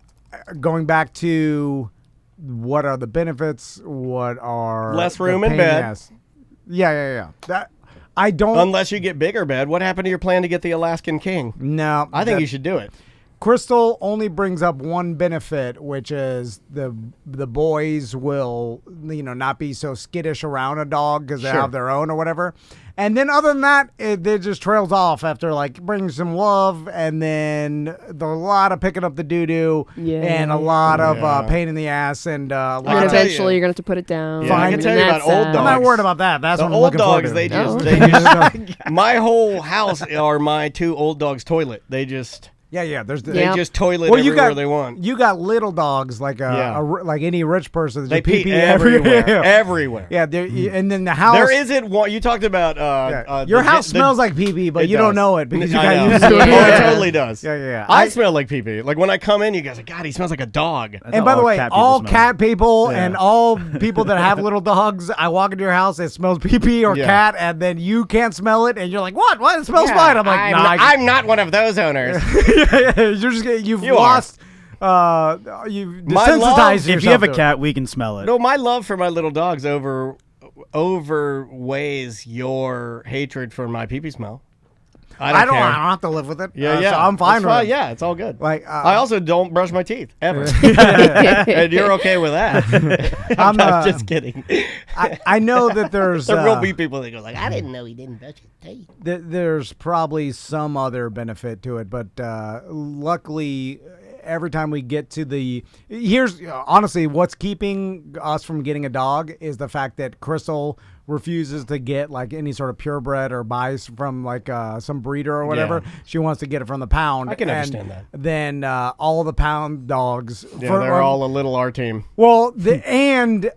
going back to what are the benefits? What are less room the in pain bed? Yes. Yeah. That I don't. Unless you get bigger bed. What happened to your plan to get the Alaskan King? No, I think you should do it. Crystal only brings up one benefit, which is the boys will not be so skittish around a dog because they have their own or whatever. And then other than that, it just trails off after like bringing some love and then a lot of picking up the doo-doo and a lot of pain in the ass and and then eventually you're going to have to put it down. Yeah, I can tell you about old dogs. I'm not worried about that. That's the what I'm old looking forward dogs. to. They just my whole house are my 2 old dogs' toilet. They just. Yeah. They just toilet everywhere they want. You got little dogs like like any rich person. They pee everywhere. Everywhere. Yeah, and then the house. There isn't one. You talked about your house smells like pee-pee, but you don't know it because you got used to to it. Oh, it totally does. Yeah. I smell like pee-pee. Like when I come in, you guys are like, God, he smells like a dog. And by the way, all cat people and all people that have little dogs, I walk into your house, it smells pee-pee or cat, and then you can't smell it, and you're like, what? It smells fine. I'm like, I'm not one of those owners. You've lost. You've desensitized yourself. If you have a cat, we can smell it. No, my love for my little dogs overweighs your hatred for my pee-pee smell. I don't have to live with it. Yeah. So I'm fine with it. Yeah, it's all good. Like I also don't brush my teeth ever, and you're okay with that. I'm just kidding. I know that there's there will be people that go like, I didn't know he didn't brush his teeth. There's probably some other benefit to it, but luckily, every time we get to here's honestly what's keeping us from getting a dog is the fact that Crystal refuses to get like any sort of purebred or buys from like some breeder or whatever. Yeah. She wants to get it from the pound. I can understand that. Then all the pound dogs, they're all a little R team. Well, it's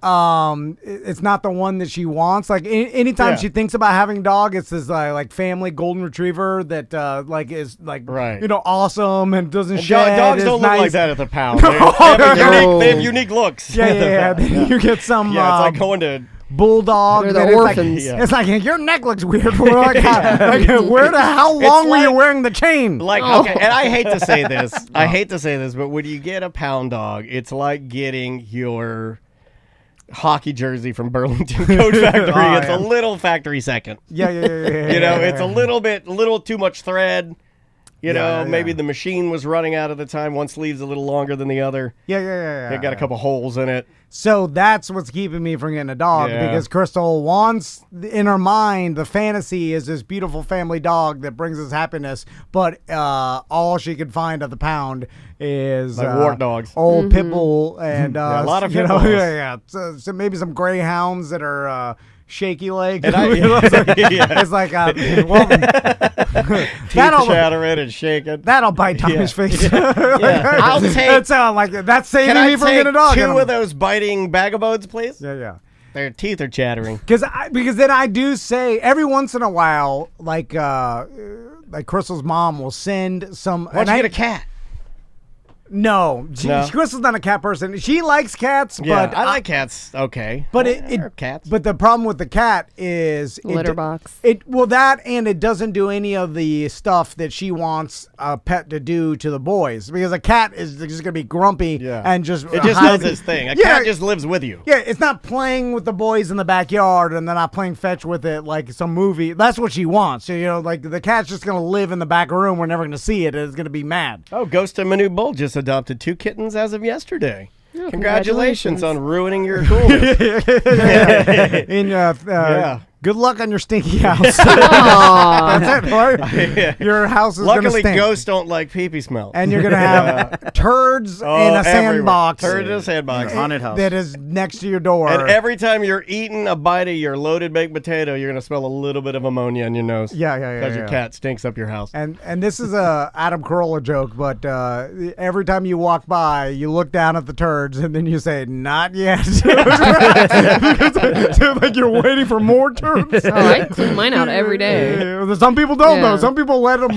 not the one that she wants. Like anytime she thinks about having a dog, it's this like family golden retriever that like is like awesome and doesn't shed. Dogs don't look nice. like that at the pound. They have unique looks. Yeah. Then you get some. Yeah, it's like going to. They're Bulldog. the orphans. It's like your neck looks weird. We're like, how long were you wearing the chain? Okay, and I hate to say this. But when you get a pound dog, it's like getting your hockey jersey from Burlington Coat Factory. It's a little factory second. Yeah. It's a little too much thread. Maybe the machine was running out at the time. One sleeve's a little longer than the other. Yeah. It got a couple holes in it. So that's what's keeping me from getting a dog because Crystal wants, in her mind, the fantasy is this beautiful family dog that brings us happiness, but all she could find at the pound is like wart dogs, old pit bull, and a lot of pit bulls. Yeah. So maybe some greyhounds that are shaky legs. And it's like teeth chattering and shaking. That'll bite Tommy's face. I'll take. That's saving me from getting a dog. 2 of those biting vagabonds, please. Yeah. Their teeth are chattering. Because then I do say every once in a while, like Crystal's mom will send some. Why don't you get a cat? No, Crystal's not a cat person. She likes cats, but I like cats. Okay, but cats. But the problem with the cat is litter box. It doesn't do any of the stuff that she wants a pet to do to the boys because a cat is just gonna be grumpy and just does its thing. A cat just lives with you. Yeah, it's not playing with the boys in the backyard and they're not playing fetch with it like some movie. That's what she wants. So, like the cat's just gonna live in the back room. We're never gonna see it. And it's gonna be mad. Oh, Ghost and Manu Bull just adopted 2 kittens as of yesterday. Oh, congratulations on ruining your coolness. Good luck on your stinky house. That's it, right? Your house is Luckily, gonna stink. ghosts don't like pee-pee smell. And you're going to have turds in a sandbox. Turds in a sandbox. Haunted house. That is next to your door. And every time you're eating a bite of your loaded baked potato, you're going to smell a little bit of ammonia in your nose. Yeah. Because your cat stinks up your house. And this is a Adam Carolla joke, but every time you walk by, you look down at the turds and then you say, not yet. Like you're waiting for more turds. I clean mine out every day. Some people don't though. Some people let them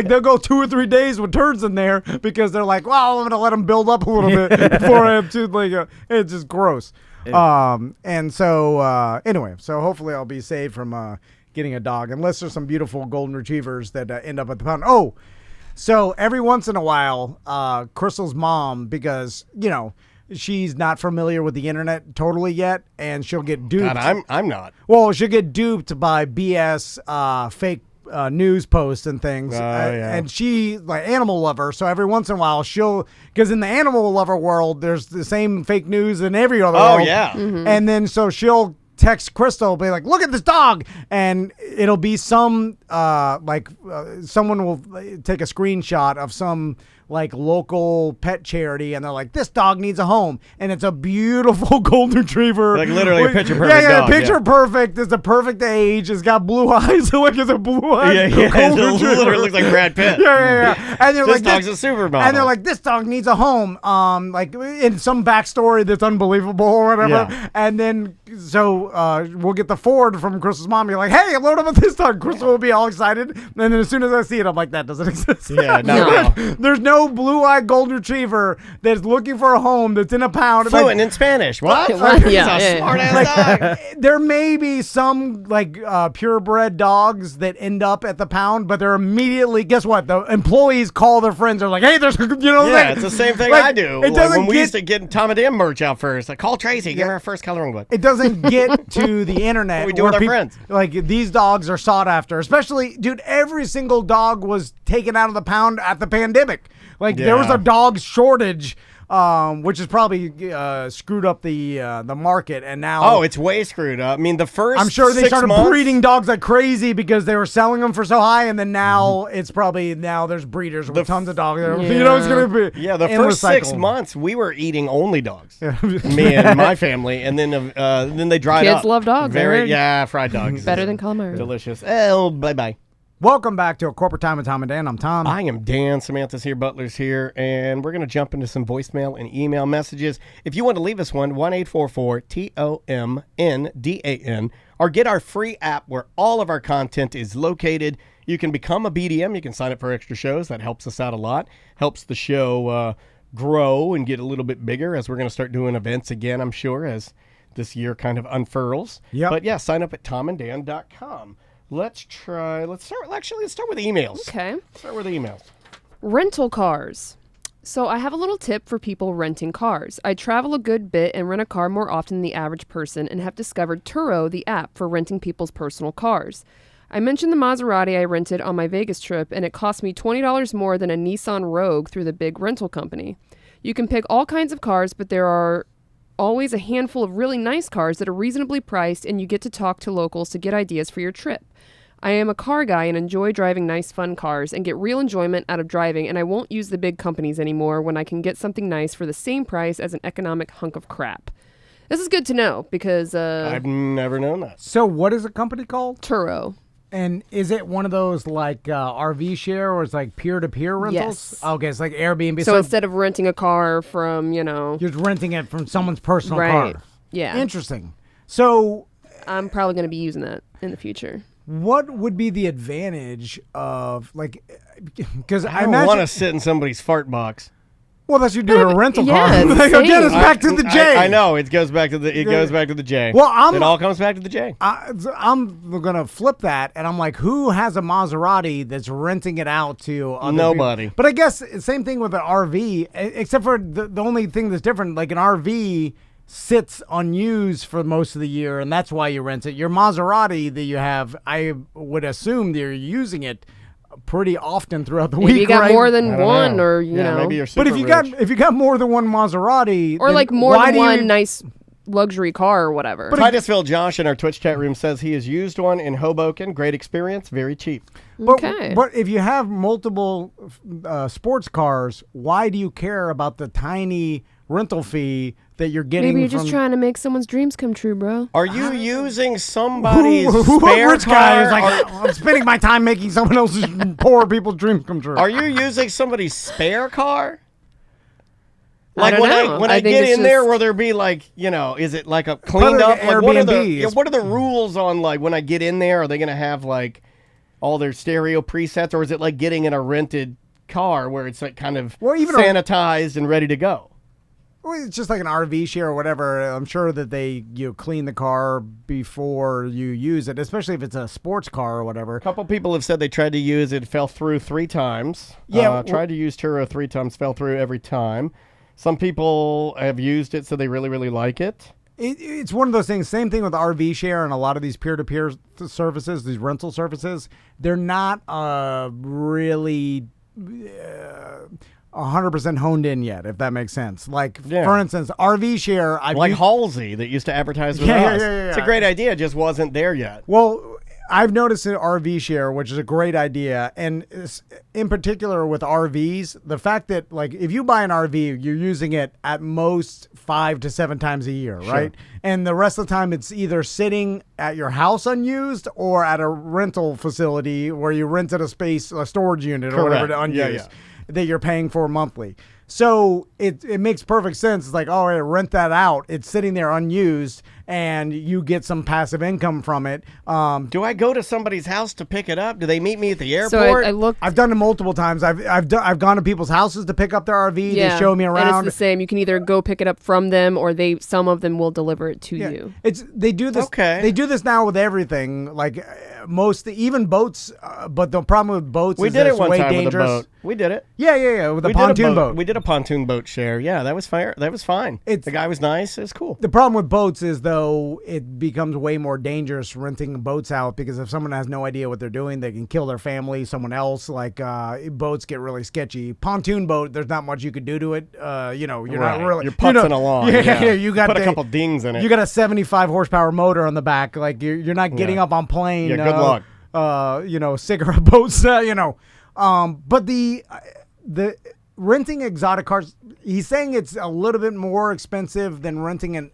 they'll go 2 or 3 days with turds in there because they're like, well, I'm gonna let them build up a little bit before I have to it's just gross. And so anyway, so hopefully I'll be saved from getting a dog, unless there's some beautiful golden retrievers that end up at the pound. Oh, so every once in a while, Crystal's mom, because, she's not familiar with the internet totally yet, and she'll get duped. God, I'm not. Well, she'll get duped by BS fake news posts and things. Yeah. And she, like, animal lover, so every once in a while because in the animal lover world, there's the same fake news in every other world. Oh, yeah. Mm-hmm. And then so she'll text Crystal, be like, look at this dog, and it'll be some someone will take a screenshot of some like local pet charity, and they're like, this dog needs a home, and it's a beautiful golden retriever, Like literally a picture perfect dog, picture perfect. It's the perfect age. It's got blue eyes. Like it's a blue eyes. Yeah. golden It retriever. literally looks like Brad Pitt. Yeah. And they're This like, dog's a supermodel. and they're like, this dog needs a home. Like in some backstory that's unbelievable or whatever. Yeah. And then so we'll get the forward from Crystal's mom. You're like, hey, I learned about this dog. Crystal will be all excited. And then as soon as I see it, I'm like, that doesn't exist. Yeah, no. There's no blue-eyed golden retriever that's looking for a home that's in a pound. Fluent in Spanish. What? What? He's Yeah, a yeah. smart-ass dog. There may be some like purebred dogs that end up at the pound, but they're immediately, guess what? The employees call their friends. They're like, hey, there's, Yeah, it's the same thing like, I do. It Like doesn't when we get, used to get Tom and Dan merch out first. Like, call Tracy, give her her first coloring book. it doesn't get to the internet. What we do where with our friends. Like, these dogs are sought after. Especially, dude, every single dog was taken out of the pound at the pandemic. Like, there was Yeah. a dog shortage, which has probably screwed up the market. And now, Oh, it's way screwed up. I mean, the first I'm sure they 6 started months, breeding dogs like crazy because they were selling them for so high, and then now it's probably there's breeders with tons of dogs. You know, it's gonna be Yeah, the endless first 6 cycle. months, we were eating only dogs. Me and my family. And then they dried up. Kids love dogs, I heard. Yeah, fried dogs. Better than calamari. Delicious. Oh, bye-bye. Welcome back to A Corporate Time with Tom and Dan. I'm Tom. I am Dan. Samantha's here. Butler's here. And we're going to jump into some voicemail and email messages. If you want to leave us one, 1-844-TOMNDAN, or get our free app where all of our content is located. You can become a BDM. You can sign up for extra shows. That helps us out a lot. Helps the show grow and get a little bit bigger as we're going to start doing events again, I'm sure, as this year kind of unfurls. Yep. But yeah, sign up at tomanddan.com. Let's start with emails. Okay. Start with emails. Rental cars. So I have a little tip for people renting cars. I travel a good bit and rent a car more often than the average person and have discovered Turo, the app for renting people's personal cars. I mentioned the Maserati I rented on my Vegas trip, and it cost me $20 more than a Nissan Rogue through the big rental company. You can pick all kinds of cars, but there are always a handful of really nice cars that are reasonably priced, and you get to talk to locals to get ideas for your trip. I am a car guy and enjoy driving nice, fun cars and get real enjoyment out of driving, and I won't use the big companies anymore when I can get something nice for the same price as an economic hunk of crap. This is good to know because I've never known that. So what is a company called? Turo. And is it one of those like RV share or it's like peer-to-peer rentals? Yes. Okay, it's like Airbnb. So instead of renting a car from, you're renting it from someone's personal right. car. Yeah. Interesting. So I'm probably going to be using that in the future. what would be the advantage of like, because I don't want to sit in somebody's fart box. well, that's you do a rental yeah, car. it's the Like, again, it's same. back to the J. I know it goes back to the J. Well, it all comes back to the J. I'm gonna flip that, and I'm like, who has a Maserati that's renting it out to other Nobody. people? But I guess same thing with an RV, except for the only thing that's different, like an RV sits unused for most of the year, and that's why you rent it. Your Maserati that you have, I would assume that you're using it pretty often throughout the Maybe week, you got right? more I than don't one, know. or you know, maybe you're super But if you rich. got more than one Maserati, or then like more why than do you- one nice luxury car or whatever. Titusville Josh in our Twitch chat room says he has used one in Hoboken. Great experience, very cheap. Okay. But if you have multiple sports cars, why do you care about the tiny rental fee that you're getting? Maybe you're from just trying to make someone's dreams come true, bro. Are you using somebody's a spare rich guy is car? like, I'm spending my time making someone else's poor people's dreams come true. Are you using somebody's spare car? I Like don't know. when I I think get it's in there, just- will there be like, is it like a cleaned up? like Like what are the Airbnbs. what are the rules on like when I get in there? Are they gonna have like all their stereo presets, or is it like getting in a rented car where it's like kind of Well, even sanitized and ready to go? Well, it's just like an RV share or whatever. I'm sure that they clean the car before you use it, especially if it's a sports car or whatever. A couple people have said they tried to use it, fell through 3 times. Yeah, tried to use Turo 3 times, fell through every time. Some people have used it, so they really, really like it. It's one of those things. Same thing with RV share and a lot of these peer-to-peer services, these rental services. They're not really 100% honed in yet, if that makes sense. Like, for instance, RV share. Like Halsey that used to advertise with us. It's a great idea, just wasn't there yet. Well, I've noticed an RV share, which is a great idea. And in particular with RVs, the fact that, like, if you buy an RV, you're using it at most 5 to 7 times a year, right? And the rest of the time, it's either sitting at your house unused or at a rental facility where you rented a space, a storage unit or whatever, unused. That you're paying for monthly. So it makes perfect sense. It's like, oh, yeah, rent that out. It's sitting there unused, and you get some passive income from it. Do I go to somebody's house to pick it up? Do they meet me at the airport? So I looked. I've done it multiple times. I've gone to people's houses to pick up their RV. Yeah, they show me around. And it's the same. You can either go pick it up from them, or some of them will deliver it to you. They do this. Okay. They do this now with everything. Like even boats. But the problem with boats is did it it's one way time dangerous. with a boat. We did it. Yeah. With a pontoon boat. We did a pontoon boat share. Yeah, that was fire. That was fine. The guy was nice. It was cool. The problem with boats is, though, it becomes way more dangerous renting boats out, because if someone has no idea what they're doing, they can kill their family, someone else. Like, boats get really sketchy. Pontoon boat, there's not much you could do to it. You're not really. You're putzing along. Yeah. You got put a couple dings in it. You got a 75 horsepour motor on the back. Like, you're not getting up on plane. Yeah, good luck. Cigarette boats. But the renting exotic cars, he's saying it's a little bit more expensive than renting an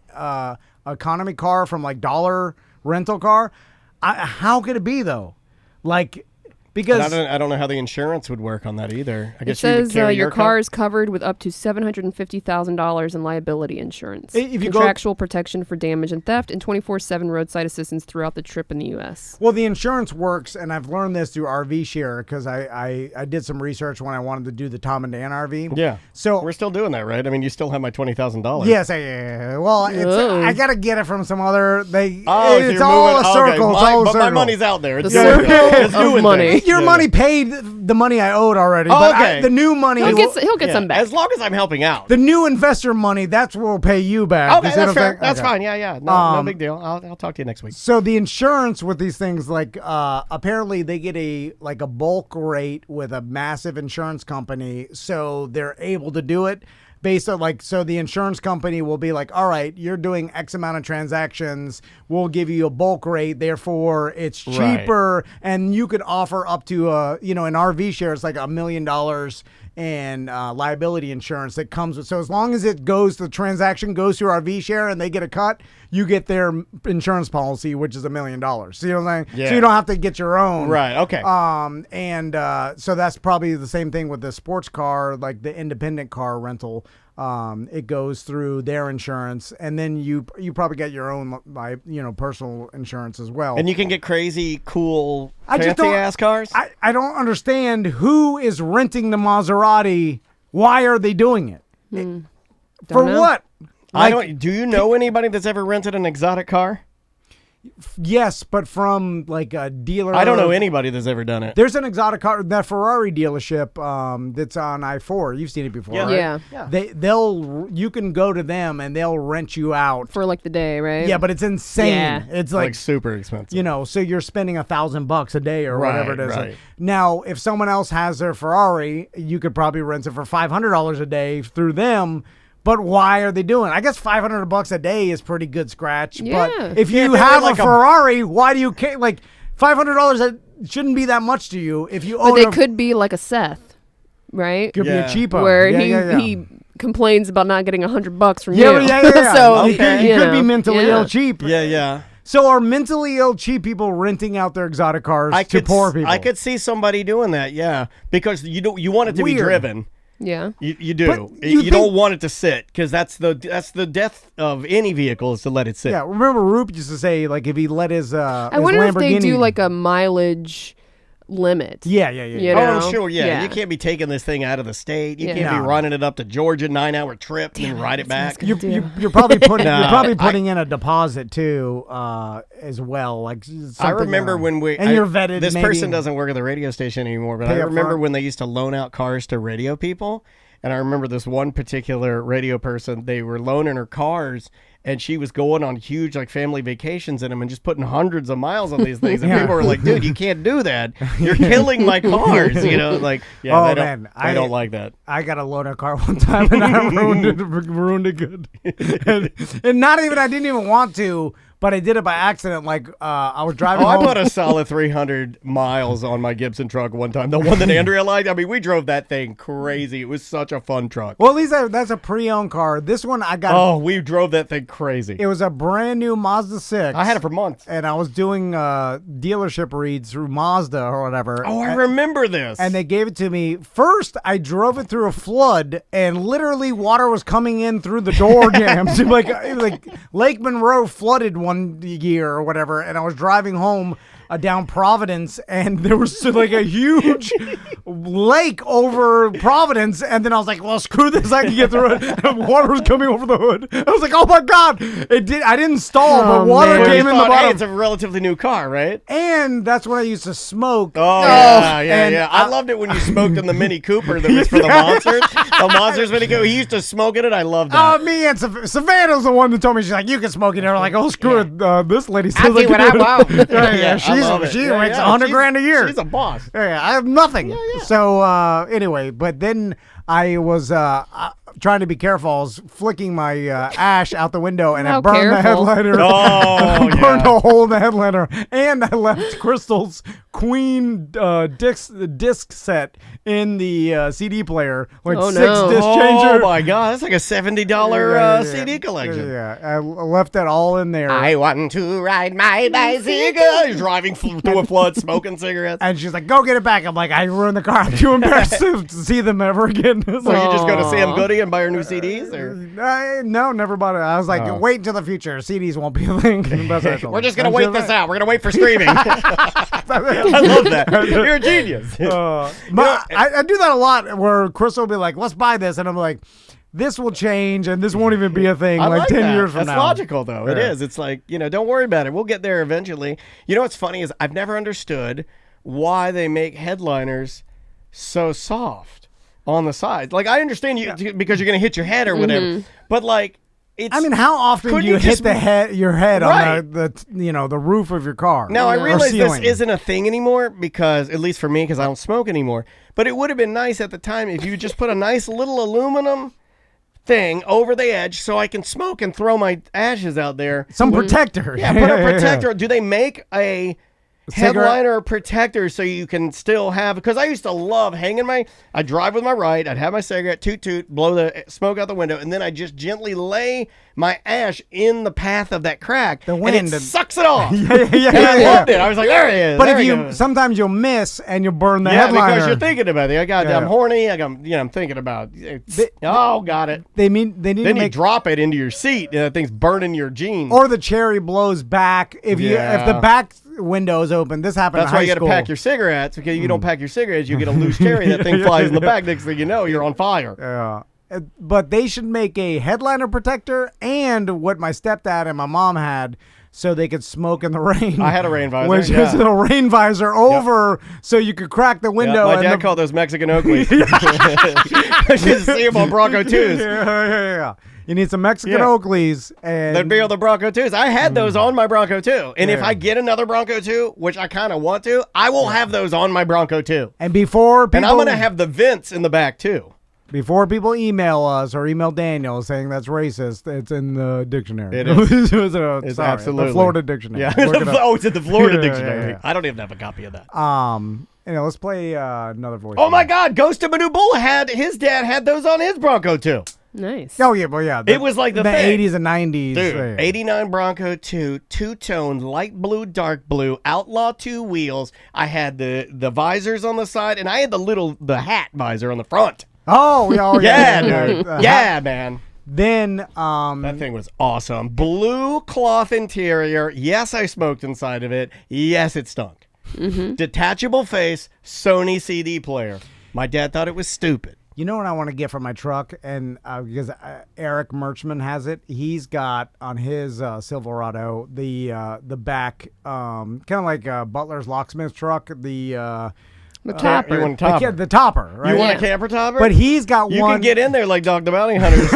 economy car from like dollar rental car. How could it be though? Like, because I don't know how the insurance would work on that either. I guess it says you would your car is covered with up to $750,000 in liability insurance, contractual protection for damage and theft, and 24/7 roadside assistance throughout the trip in the U.S. Well, the insurance works, and I've learned this through RV Share, because I did some research when I wanted to do the Tom and Dan RV. Yeah. So we're still doing that, right? I mean, you still have my $20,000. Yes. Well, I got to get it from some other. It's you're all moving, a circle. Okay. It's all a circle. My money's out there. The circle of money. Your money paid the money I owed already. Oh, but okay. The new money. He'll get some back. As long as I'm helping out. The new investor money, that's what will pay you back. Okay, that's fair. That's okay. fine. Yeah. No big deal. I'll talk to you next week. So the insurance with these things, like apparently they get a bulk rate with a massive insurance company, so they're able to do it. Based on so the insurance company will be like, all right, you're doing X amount of transactions. We'll give you a bulk rate. Therefore, it's cheaper. Right. And you could offer up to, an RV share. It's like $1 million in liability insurance that comes with. So as long as the transaction goes through RV share and they get a cut, you get their insurance policy, which is $1 million. So you know what I'm saying? Yeah. So you don't have to get your own. Right. Okay. So that's probably the same thing with the sports car, like the independent car rental. It goes through their insurance, and then you probably get your own, personal insurance as well. And you can get crazy, cool, fancy ass cars. I don't understand who is renting the Maserati. Why are they doing it? For what? Do you know anybody that's ever rented an exotic car? Yes, but from like a dealer. I don't know anybody that's ever done it. There's an exotic car, that Ferrari dealership that's on I-4. You've seen it before, right? Yeah. You can go to them and they'll rent you out for like the day, right? Yeah, but it's insane. Yeah. It's like super expensive. So you're spending $1,000 a day or whatever it is. Right. Now, if someone else has their Ferrari, you could probably rent it for $500 a day through them. But why are they doing it? I guess $500 a day is pretty good scratch. Yeah. But if you have a Ferrari, why do you care? Like $500 shouldn't be that much to you if you own. But they could be like a Seth, right? Could be a cheapo where he complains about not getting $100 from you. Yeah. So he could be mentally ill cheap. Yeah. So are mentally ill cheap people renting out their exotic cars to poor people? I could see somebody doing that. Yeah, because you want it to be driven. Yeah, you do. You don't want it to sit, because that's the death of any vehicle, is to let it sit. Yeah, remember Roop used to say, like, if he let his I wonder Lamborghini, if they do like a mileage limit. Yeah. You Oh, know? I'm sure. Yeah. You can't be taking this thing out of the state. You Yeah. can't be No. running it up to Georgia, 9-hour trip, and then ride it back. You're probably putting No, you're probably putting in a deposit too, as well. Like I remember when you're vetted. This maybe. person doesn't work at the radio station anymore, but Pay I up remember front. when they used to loan out cars to radio people. And I remember this one particular radio person, they were loaning her cars, and she was going on huge like family vacations in them and just putting hundreds of miles on these things. And Yeah. people were like, dude, you can't do that. You're killing my cars. You know, like, yeah, Oh, they don't, man, I don't like that. I got to loan a car one time and I ruined it good. and not even, I didn't even want to, but I did it by accident. Like, I was driving Oh, I home. put a solid 300 miles on my Gibson truck one time. The one that Andrea liked. I mean, we drove that thing crazy. It was such a fun truck. Well, at least that's a pre-owned car. This one I got. Oh, we drove that thing crazy. It was a brand new Mazda 6. I had it for months. And I was doing dealership reads through Mazda or whatever. Oh, I remember this. And they gave it to me. First, I drove it through a flood, and literally water was coming in through the door jams. like Lake Monroe flooded one year or whatever, and I was driving home down Providence, and there was like a huge lake over Providence, and then I was like, well, screw this, I can get through it. And water was coming over the hood. I was like, oh my God. I didn't stall, but water Well, you came in the thought, hey, bottom. it's a relatively new car, right? And that's when I used to smoke. Oh, and yeah. I loved it when you smoked in the Mini Cooper that was for the Monsters. The Monsters Mini Cooper. He used to smoke in it. I loved that. Me and Savannah's the one that told me, she's like, you can smoke in there. I'm like, oh, screw it. This lady says do what I want. I love it. She Yeah, makes yeah. $100 She's- grand a year. She's a boss. Yeah, I have nothing. So anyway, but then I was trying to be careful. I was flicking my ash out the window, and I How burned careful. the headliner. Oh, burned yeah. a hole in the headliner, and I left Crystal's Queen disc set in the CD player, like Oh, 6 no. disc Oh, changer. my God. That's like a $70 Yeah. CD collection. Yeah, I left that all in there. I want to ride my bicycle. He's driving through a flood, smoking cigarettes. And she's like, go get it back. I'm like, I ruined the car. I'm too embarrassed to see them ever again. It's So like, you just go to Sam Aw. Goody and buy her new CDs? Or? no, never bought it. I was like, Oh. wait until the future. CDs won't be a thing. We're just going to wait this out. We're going to wait for streaming. I love that. You're a genius. But I do that a lot where Crystal will be like, let's buy this. And I'm like, this will change and this won't even be a thing I like 10 that. years from That's now. logical, though. It Yeah. is. It's like, don't worry about it. We'll get there eventually. You know what's funny is I've never understood why they make headliners so soft on the sides. Like, I understand you because you're going to hit your head or whatever. But, like, it's... I mean, how often do Couldn't you you hit just- your head Right. on the roof of your car? Now, I or realize this ceiling? isn't a thing anymore because, at least for me, because I don't smoke anymore. But it would have been nice at the time if you just put a nice little aluminum thing over the edge so I can smoke and throw my ashes out there. some protector. Yeah, put a protector. Do they make a Cigarette- headliner protector so you can still have? Because I used to love hanging I'd drive with my right, I'd have my cigarette, toot toot, blow the smoke out the window, and then I'd just gently lay my ash in the path of that crack. The and wind it and- sucks it off. yeah, And I loved it. I was like, there he is. But there if he you goes. sometimes you'll miss and you'll burn the Yeah, headliner. because you're thinking about it. I'm Yeah. horny. I'm thinking about. Got it. They need Then to you make drop it into your seat, and that thing's burning your jeans. or the cherry blows back if Yeah. if the back window is open. This happened That's in why high you got to school. pack your cigarettes, because you don't pack your cigarettes, you get a loose cherry. That thing flies in the back. Next thing you know, you're on fire. Yeah. But they should make a headliner protector and what my stepdad and my mom had so they could smoke in the rain. I had a rain visor, Which yeah. is a rain visor over so you could crack the Yeah, window. my and dad called those Mexican Oakleys. I used to see them on Bronco 2s. Yeah. You need some Mexican Yeah. Oakleys. And They'd be on the Bronco 2s. I had those on my Bronco 2. And if Yeah. I get another Bronco 2, which I kind of want to, I will have those on my Bronco 2. and before people And I'm going to have the vents in the back, too. Before people email us or email Daniel saying that's racist, it's in the dictionary. It is. It's absolutely. the Florida dictionary. Yeah. Look it up. Oh, it's in the Florida Yeah, dictionary. yeah. I don't even have a copy of that. Let's play another voice. Oh, my God. Ghost of Manu Bull his dad had those on his Bronco, too. Nice. Oh yeah, well yeah. It was like the thing. 80s and 90s. Dude, 89 Bronco 2, two-tone, light blue, dark blue, Outlaw 2 wheels. I had the visors on the side, and I had the hat visor on the front. Oh yeah. Yeah, dude. Yeah, man. Then That thing was awesome. Blue cloth interior. Yes, I smoked inside of it. Yes, it stunk. Detachable face, Sony CD player. My dad thought it was stupid. You know what I want to get for my truck, and because Eric Merchman has it, he's got on his Silverado the back, kind of like Butler's locksmith truck, the topper. You want a topper? the topper, right? You want a camper topper? But he's got you one. can get in there like Dog the Bounty Hunter's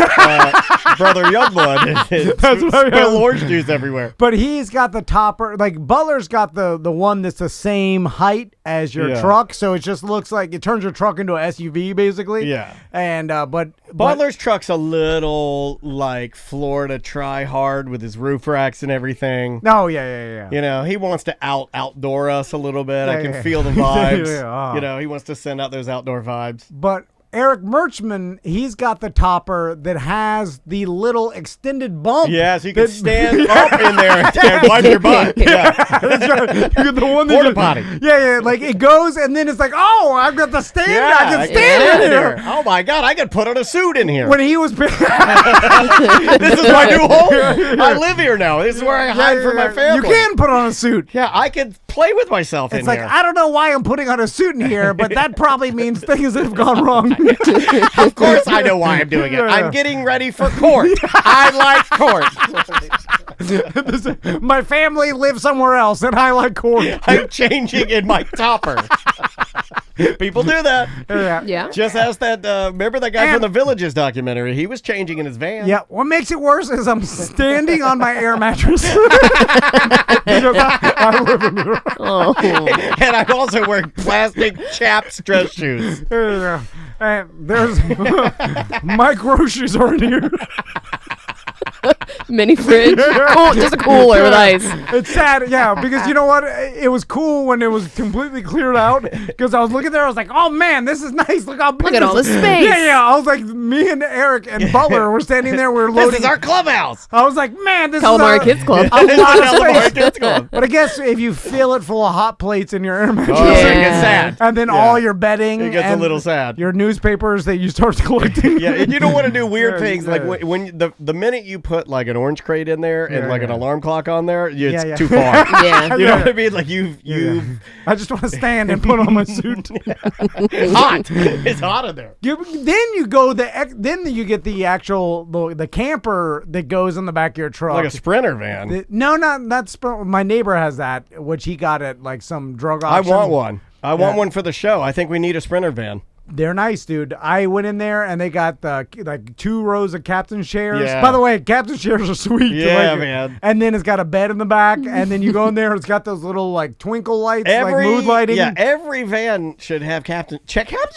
brother Youngblood. That's what I Spill am. orange juice everywhere. But he's got the topper. Like Butler's got the one that's the same height as your truck, so it just looks like it turns your truck into an SUV basically. Yeah. And but Butler's truck's a little like Florida try hard with his roof racks and everything. No, yeah. You know, he wants to outdoor us a little bit. I can Yeah. feel the vibes. Yeah. You know, he wants to send out those outdoor vibes. But Eric Merchman, he's got the topper that has the little extended bump. Yeah, so you can stand up in there and wipe your butt. Yeah. That's right. You get the one that Porta just- potty. Yeah. Like it goes, and then it's like, oh, I've got the stand. Yeah, I can stand in here. Oh my God, I could put on a suit in here. When he was, This is my new home. I live here now. This is where I hide from my family. You can put on a suit. Yeah, I could play with myself It's in like, here. I don't know why I'm putting on a suit in here, but that probably means things have gone wrong. Of course I know why I'm doing it. Yeah. I'm getting ready for court. I like court. My family lives somewhere else, and I like corn. I'm changing in my topper. People do that. Yeah. Just ask that, remember that guy from the Villages documentary? He was changing in his van. Yeah, what makes it worse is I'm standing on my air mattress. Because I live in here. Oh. And I'm also wearing plastic chapped dress shoes. There's my groceries are in here. Mini fridge. Cool, just a cooler with ice. It's sad, yeah, because you know what? It was cool when it was completely cleared out. Because I was looking there, I was like, "Oh man, this is nice! Look how big! Look at all this this is." space. Yeah. I was like, me and Eric and Butler were standing there. We were loading. This is our clubhouse. I was like, "Man, this Calamari is Kids Club. a lot of Calamari space." Kids Club. But I guess if you fill it full of hot plates in your air mattress, Oh, Yeah. it gets sad. and then Yeah. all your bedding, It gets a and little sad. your newspapers that you start collecting. Yeah, and you don't want to do weird Yeah, things like yeah. when the minute you put like an orange crate in there and Yeah, like an yeah. alarm clock on there, it's Yeah. too far. Yeah. You know what I mean? Like you I just want to stand and put on my suit. hot. It's hot in there. Then you go then you get the actual the camper that goes in the back of your truck. Like a Sprinter van. No, not my neighbor has that, which he got at like some drug I auction. want one. I want Yeah. one for the show. I think we need a Sprinter van. They're nice, dude. I went in there and they got like 2 rows of captain's chairs. Yeah. By the way, captain's chairs are sweet. Yeah, Like, man. And then it's got a bed in the back, and then you go in there, it's got those little like twinkle lights, like mood lighting. Yeah, every van should have captain's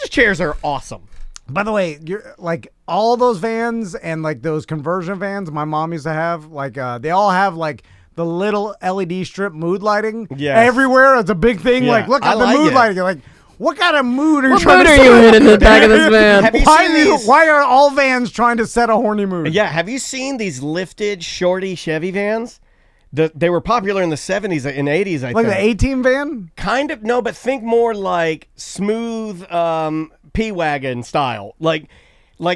chairs are awesome. By the way, you're like all those vans and like those conversion vans my mom used to have, like they all have like the little LED strip mood lighting. Yes. Everywhere. It's a big thing. Yeah, Like, look I at the like mood it. lighting. You're like, what kind of mood are you What trying mood to are set? you in the back of this van? Have you Why, seen these? why are all vans trying to set a horny mood? Yeah, have you seen these lifted shorty Chevy vans? They were popular in the 70s and 80s, I Like think. the A-Team van? Kind of, no, but think more like smooth P-Wagon style. Like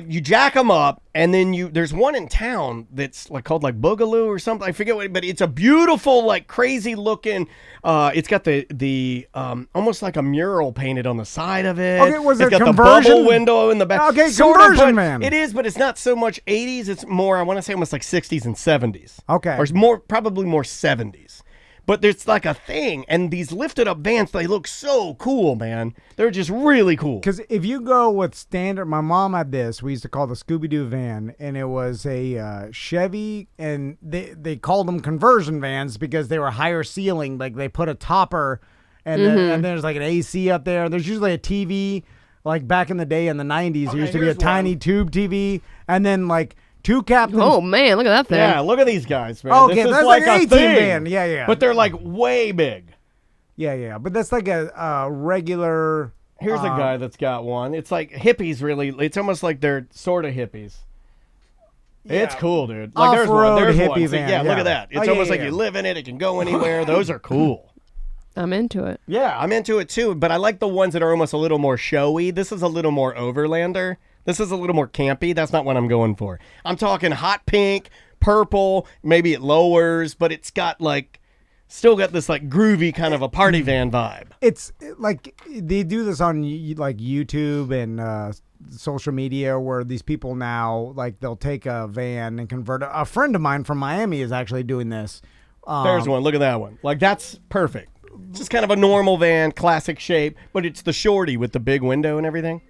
you jack them up, and then there's one in town that's like called like Boogaloo or something. I forget what, but it's a beautiful, like crazy looking. It's got the almost like a mural painted on the side of it. Okay, was it's it got conversion? the bubble window in the back. Okay, Sort conversion of, but van. It is, but it's not so much 80s. It's more, I want to say almost like 60s and 70s. Okay. Or it's probably more 70s. But there's like a thing, and these lifted up vans, they look so cool, man. They're just really cool. Because if you go with standard, my mom had this. We used to call the Scooby-Doo van, and it was a Chevy, and they called them conversion vans because they were higher ceiling. Like they put a topper, and then there's like an AC up there. There's usually a TV. Like back in the day in the 90s, there used to be a here's tiny one. tube TV, and then like 2 captains. Oh man, look at that thing. Yeah, look at these guys, man. Okay, this is that's like like an a 18 thing. van. Yeah. But they're like way big. Yeah. But that's like a regular. Here's a guy that's got one. It's like hippies, really. It's almost like they're sort of hippies. It's cool, dude. Like there's one. Off-road There's hippie one. See, van, yeah, look yeah. at that. It's Oh, yeah, almost yeah, like yeah. you live in it. It can go anywhere. Those are cool. I'm into it. Yeah, I'm into it too. But I like the ones that are almost a little more showy. This is a little more overlander. This is a little more campy. That's not what I'm going for. I'm talking hot pink, purple. Maybe it lowers, but it's got like still got this like groovy kind of a party van vibe. It's like they do this on like YouTube and social media where these people now like they'll take a van and convert it. A friend of mine from Miami is actually doing this. There's one. Look at that one. Like that's perfect. Just kind of a normal van, classic shape, but it's the shorty with the big window and everything.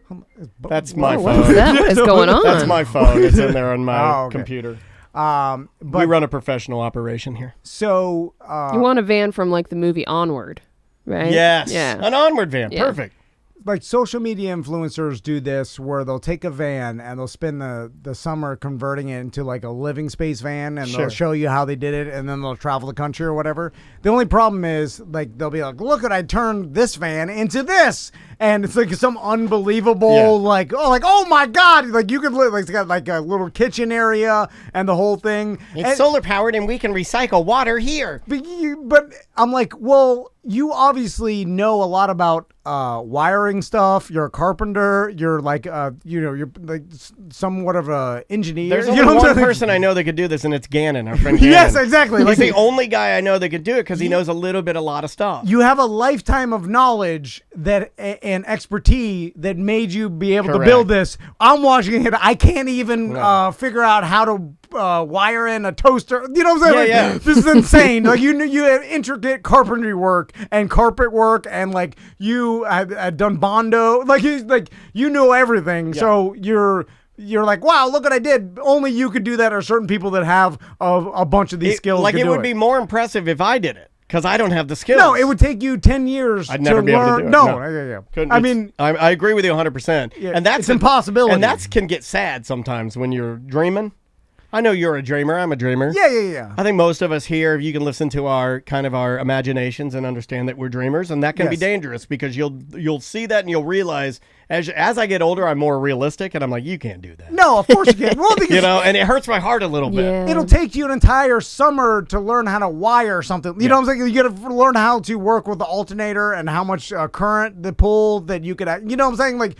That's my phone. What is that? What is going on? That's my phone. It's in there on my okay. computer. But We run a professional operation here. so You want a van from like the movie Onward, right? Yes. Yeah. An Onward van. Yeah. Perfect. like social media influencers do this where they'll take a van and they'll spend the summer converting it into like a living space van and Sure. they'll show you how they did it and then they'll travel the country or whatever. The only problem is like they'll be like, look what I turned this van into this. And it's like some unbelievable like oh my god, like you could live like it's got like a little kitchen area and the whole thing. It's And- solar powered and we can recycle water here. but I'm like, well, you obviously know a lot about wiring stuff. You're a carpenter. You're like, you're like somewhat of a engineer. There's you only know what I'm one saying? person I know that could do this, and it's Gannon, our friend Gannon. Yes, exactly. He's Like the only guy I know that could do it because he knows a lot of stuff. you have a lifetime of knowledge that and expertise that made you be able to Correct. build this. I'm watching it. I can't even No. figure out how to wire in a toaster. You know what I'm saying? Yeah, Like, yeah. This is insane. Like you have intricate carpentry work and carpet work, and like you had done Bondo. Like you know everything. Yeah. So you're like, wow, look what I did. Only you could do that, or certain people that have a bunch of these skills. Like could it do would be more impressive if I did it because I don't have the skills. No, it would take you 10 years I'd never be able to learn. do it. No, No. yeah. Couldn't- I it's- mean, I agree with you 100%. Yeah, and that's it's impossibility. And that can get sad sometimes when you're dreaming. I know you're a dreamer. I'm a dreamer. yeah. I think most of us here, if you can listen to our imaginations and understand that we're dreamers, and that can be Yes. dangerous because you'll see that and you'll realize as I get older, I'm more realistic, and I'm like, you can't do that. No, of course you can't. Well, because You know, and it hurts my heart a little bit. Yeah. it'll take you an entire summer to learn how to wire something. You know what I'm saying? You got to learn how to work with the alternator and how much current the pull that you could. You know what I'm saying? Like,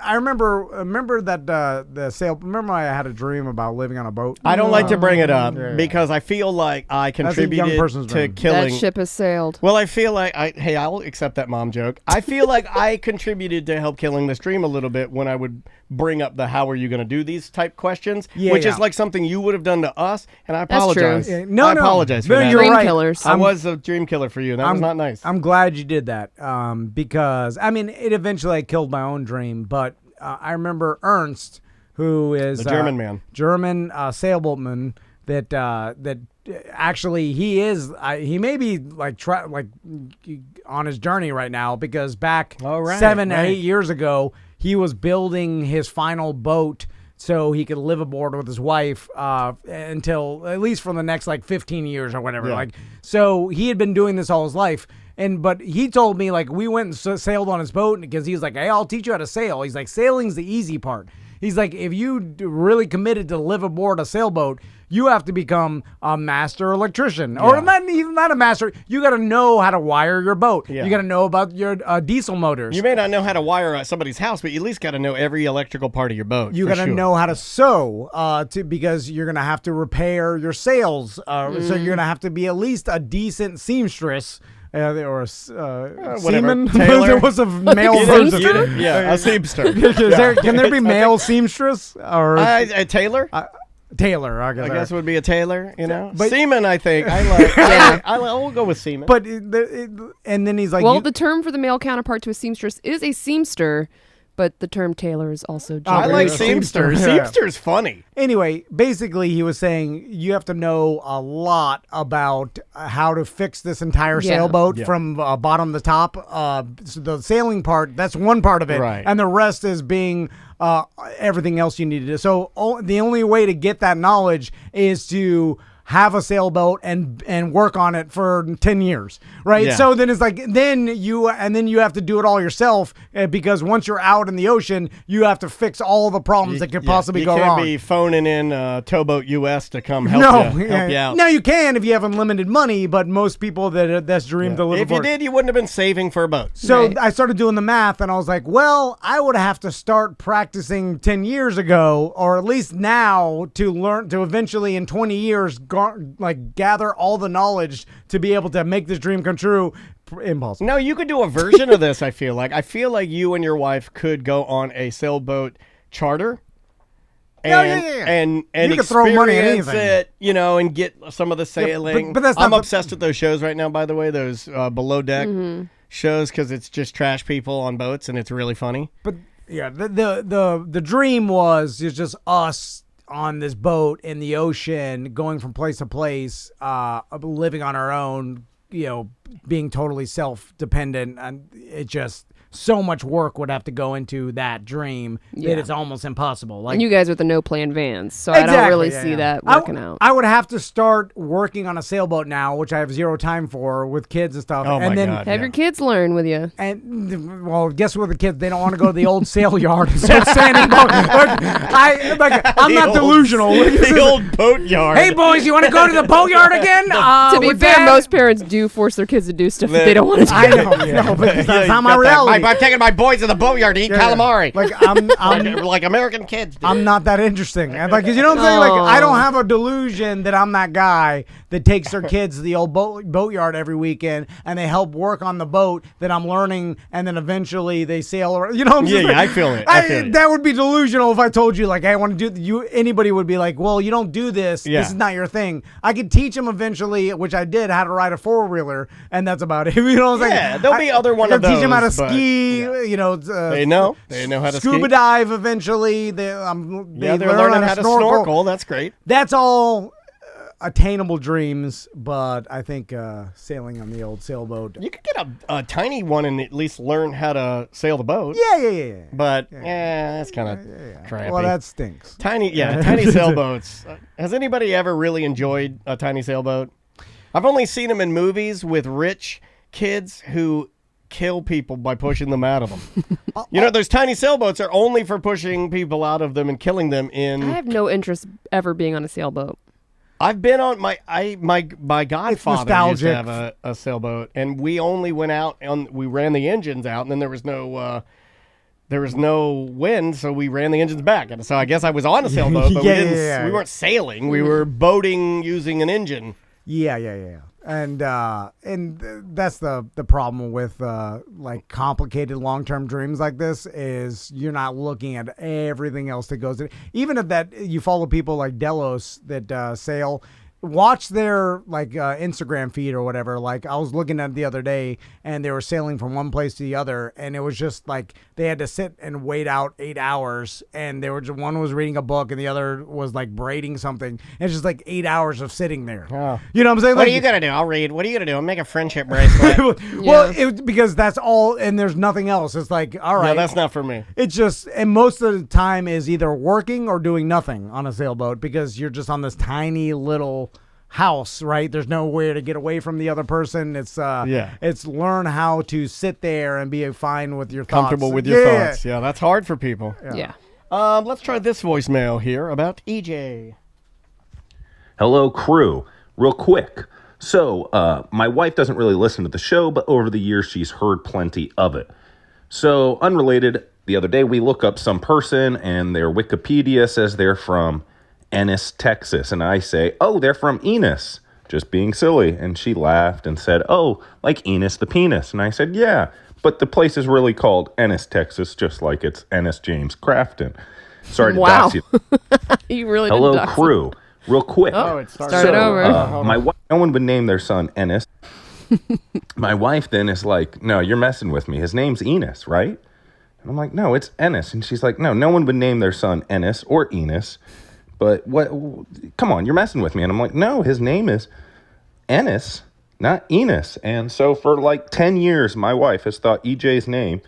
I remember that the sail. Remember, I had a dream about living on a boat. I don't like to bring it up Yeah. because I feel like I a young contributed person's to dream. killing. That ship has sailed. Well, I feel like I'll accept that mom joke. I feel like I contributed to help killing this dream a little bit when I would bring up the how are you going to do these type questions, which is like something you would have done to us, and I That's true. apologize. Yeah, no, I apologize for no, that. you're Dream right. killers. I was a dream killer for you, and that was not nice. I'm glad you did that because, I mean, it eventually killed my own dream. But I remember Ernst, who is The German man. German sailboatman, that actually he may be like on his journey right now because back Oh, right, 7 right. 8 years ago, he was building his final boat so he could live aboard with his wife until at least for the next like 15 years or whatever. Yeah. Like, so he had been doing this all his life. But he told me, like, we went and sailed on his boat because he was like, hey, I'll teach you how to sail. He's like, sailing's the easy part. He's like, if you really committed to live aboard a sailboat, you have to become a master electrician. Or not a master. You got to know how to wire your boat. Yeah. You got to know about your diesel motors. You may not know how to wire somebody's house, but you at least got to know every electrical part of your boat. You for got to sure. know how to sew because you're going to have to repair your sails. So you're going to have to be at least a decent seamstress. Or a seaman. Tailor. There was a male version. Yeah, a seamster. Can there be male seamstress or A tailor? tailor? I guess would be a tailor, you know? But- seaman, I think. I like. Yeah. I'll go with seaman. But and then he's like, Well, the term for the male counterpart to a seamstress is a seamster, but the term tailor is also I gendered. like Yeah. seamster. Yeah. Seamster's funny. anyway, basically he was saying you have to know a lot about how to fix this entire Yeah. sailboat Yeah. from bottom to top. So the sailing part, that's one part of it, Right. and the rest is being everything else you need to do. So the only way to get that knowledge is to have a sailboat and work on it for 10 years, right? Yeah. So then it's like then you have to do it all yourself because once you're out in the ocean, you have to fix all the problems that could possibly go You wrong. can't be phoning in Towboat US to come help you out. No, you can if you have unlimited money, but most people that's dream to live If you aboard. did, you wouldn't have been saving for a boat. So Right. I started doing the math, and I was like, well, I would have to start practicing 10 years ago, or at least now, to learn to eventually in 20 years go gather all the knowledge to be able to make this dream come true. Impossible. No, you could do a version of this. I feel like you and your wife could go on a sailboat charter. And you can throw money at experience anything. it, and get some of the sailing. but that's I'm not obsessed with those shows right now, by the way, those below deck shows, because it's just trash people on boats and it's really funny. But yeah, the dream was just us on this boat in the ocean, going from place to place, living on our own, being totally self-dependent, and it just so much work would have to go into that dream that it's almost impossible. Like, and you guys with the no plan vans, so I don't really see that working out. I would have to start working on a sailboat now, which I have zero time for with kids and stuff. Oh, and my then God. Have your kids learn with you. And well, guess what? The kids, they don't want to go to the old sail yard and start sanding boats. I'm not delusional. The old boat yard. Hey boys, you want to go to the boat yard again? To be fair, most parents do force their kids to do stuff that they don't want to do. I know, but that's not my reality. I'm taking my boys to the boatyard to eat calamari. Like I'm like American kids do. I'm not that interesting. And like, you know what I'm saying? Like, I don't have a delusion that I'm that guy that takes their kids to the old boatyard every weekend and they help work on the boat that I'm learning, and then eventually they sail around. You know what I'm saying? Yeah, I feel it. That would be delusional if I told you, like, hey, I want to do you. Anybody would be like, well, you don't do this. Yeah. This is not your thing. I could teach them eventually, which I did, how to ride a four-wheeler, and that's about it. You know what I'm saying? Yeah, there'll be other one I of teach them how to those, but, ski. They know how to scuba ski. dive eventually. They're They're learning how to snorkel. That's great. That's all attainable dreams, but I think sailing on the old sailboat. You could get a tiny one and at least learn how to sail the boat. Yeah. But that's kind of crappy. Well, that stinks. Tiny sailboats. Has anybody ever really enjoyed a tiny sailboat? I've only seen them in movies with rich kids who kill people by pushing them out of them. Those tiny sailboats are only for pushing people out of them and killing them in. I have no interest ever being on a sailboat. I've been on my godfather used to have a sailboat, and we only went out we ran the engines out, and then there was no wind, so we ran the engines back. And so I guess I was on a sailboat, but we weren't sailing. We were boating using an engine. Yeah. And that's the problem with like complicated long-term dreams like this, is you're not looking at everything else that goes in. Even if that you follow people like Delos that sail, watch their like Instagram feed or whatever. Like, I was looking at it the other day, and they were sailing from one place to the other, and it was just like they had to sit and wait out 8 hours, and one was reading a book and the other was like braiding something. And it's just like 8 hours of sitting there. Oh. You know what I'm saying? What are you gonna do? I'll read. What are you gonna do? I'll make a friendship bracelet. Well, because that's all, and there's nothing else. It's like, all right, No, that's not for me. It's just, and most of the time is either working or doing nothing on a sailboat, because you're just on this tiny little house, right? There's nowhere to get away from the other person. It's it's learn how to sit there and be fine with your thoughts. Comfortable with your thoughts. Yeah, that's hard for people. Yeah. Let's try this voicemail here about EJ. Hello, crew. Real quick. So, my wife doesn't really listen to the show, but over the years, she's heard plenty of it. So, unrelated, the other day we look up some person and their Wikipedia says they're from Ennis, Texas. And I say, oh, they're from Enos. Just being silly. And she laughed and said, oh, like Enos the penis. And I said, yeah, but the place is really called Ennis, Texas, just like it's Ennis James Crafton. Sorry to dox you. You really Hello, did dox crew. Real quick. Oh, it started over. My wife, no one would name their son Ennis. My wife then is like, no, you're messing with me. His name's Enos, right? And I'm like, no, it's Ennis. And she's like, no one would name their son Ennis or Enos. But what? Come on, you're messing with me. And I'm like, no, his name is Ennis, not Enos. And so for like 10 years, my wife has thought EJ's name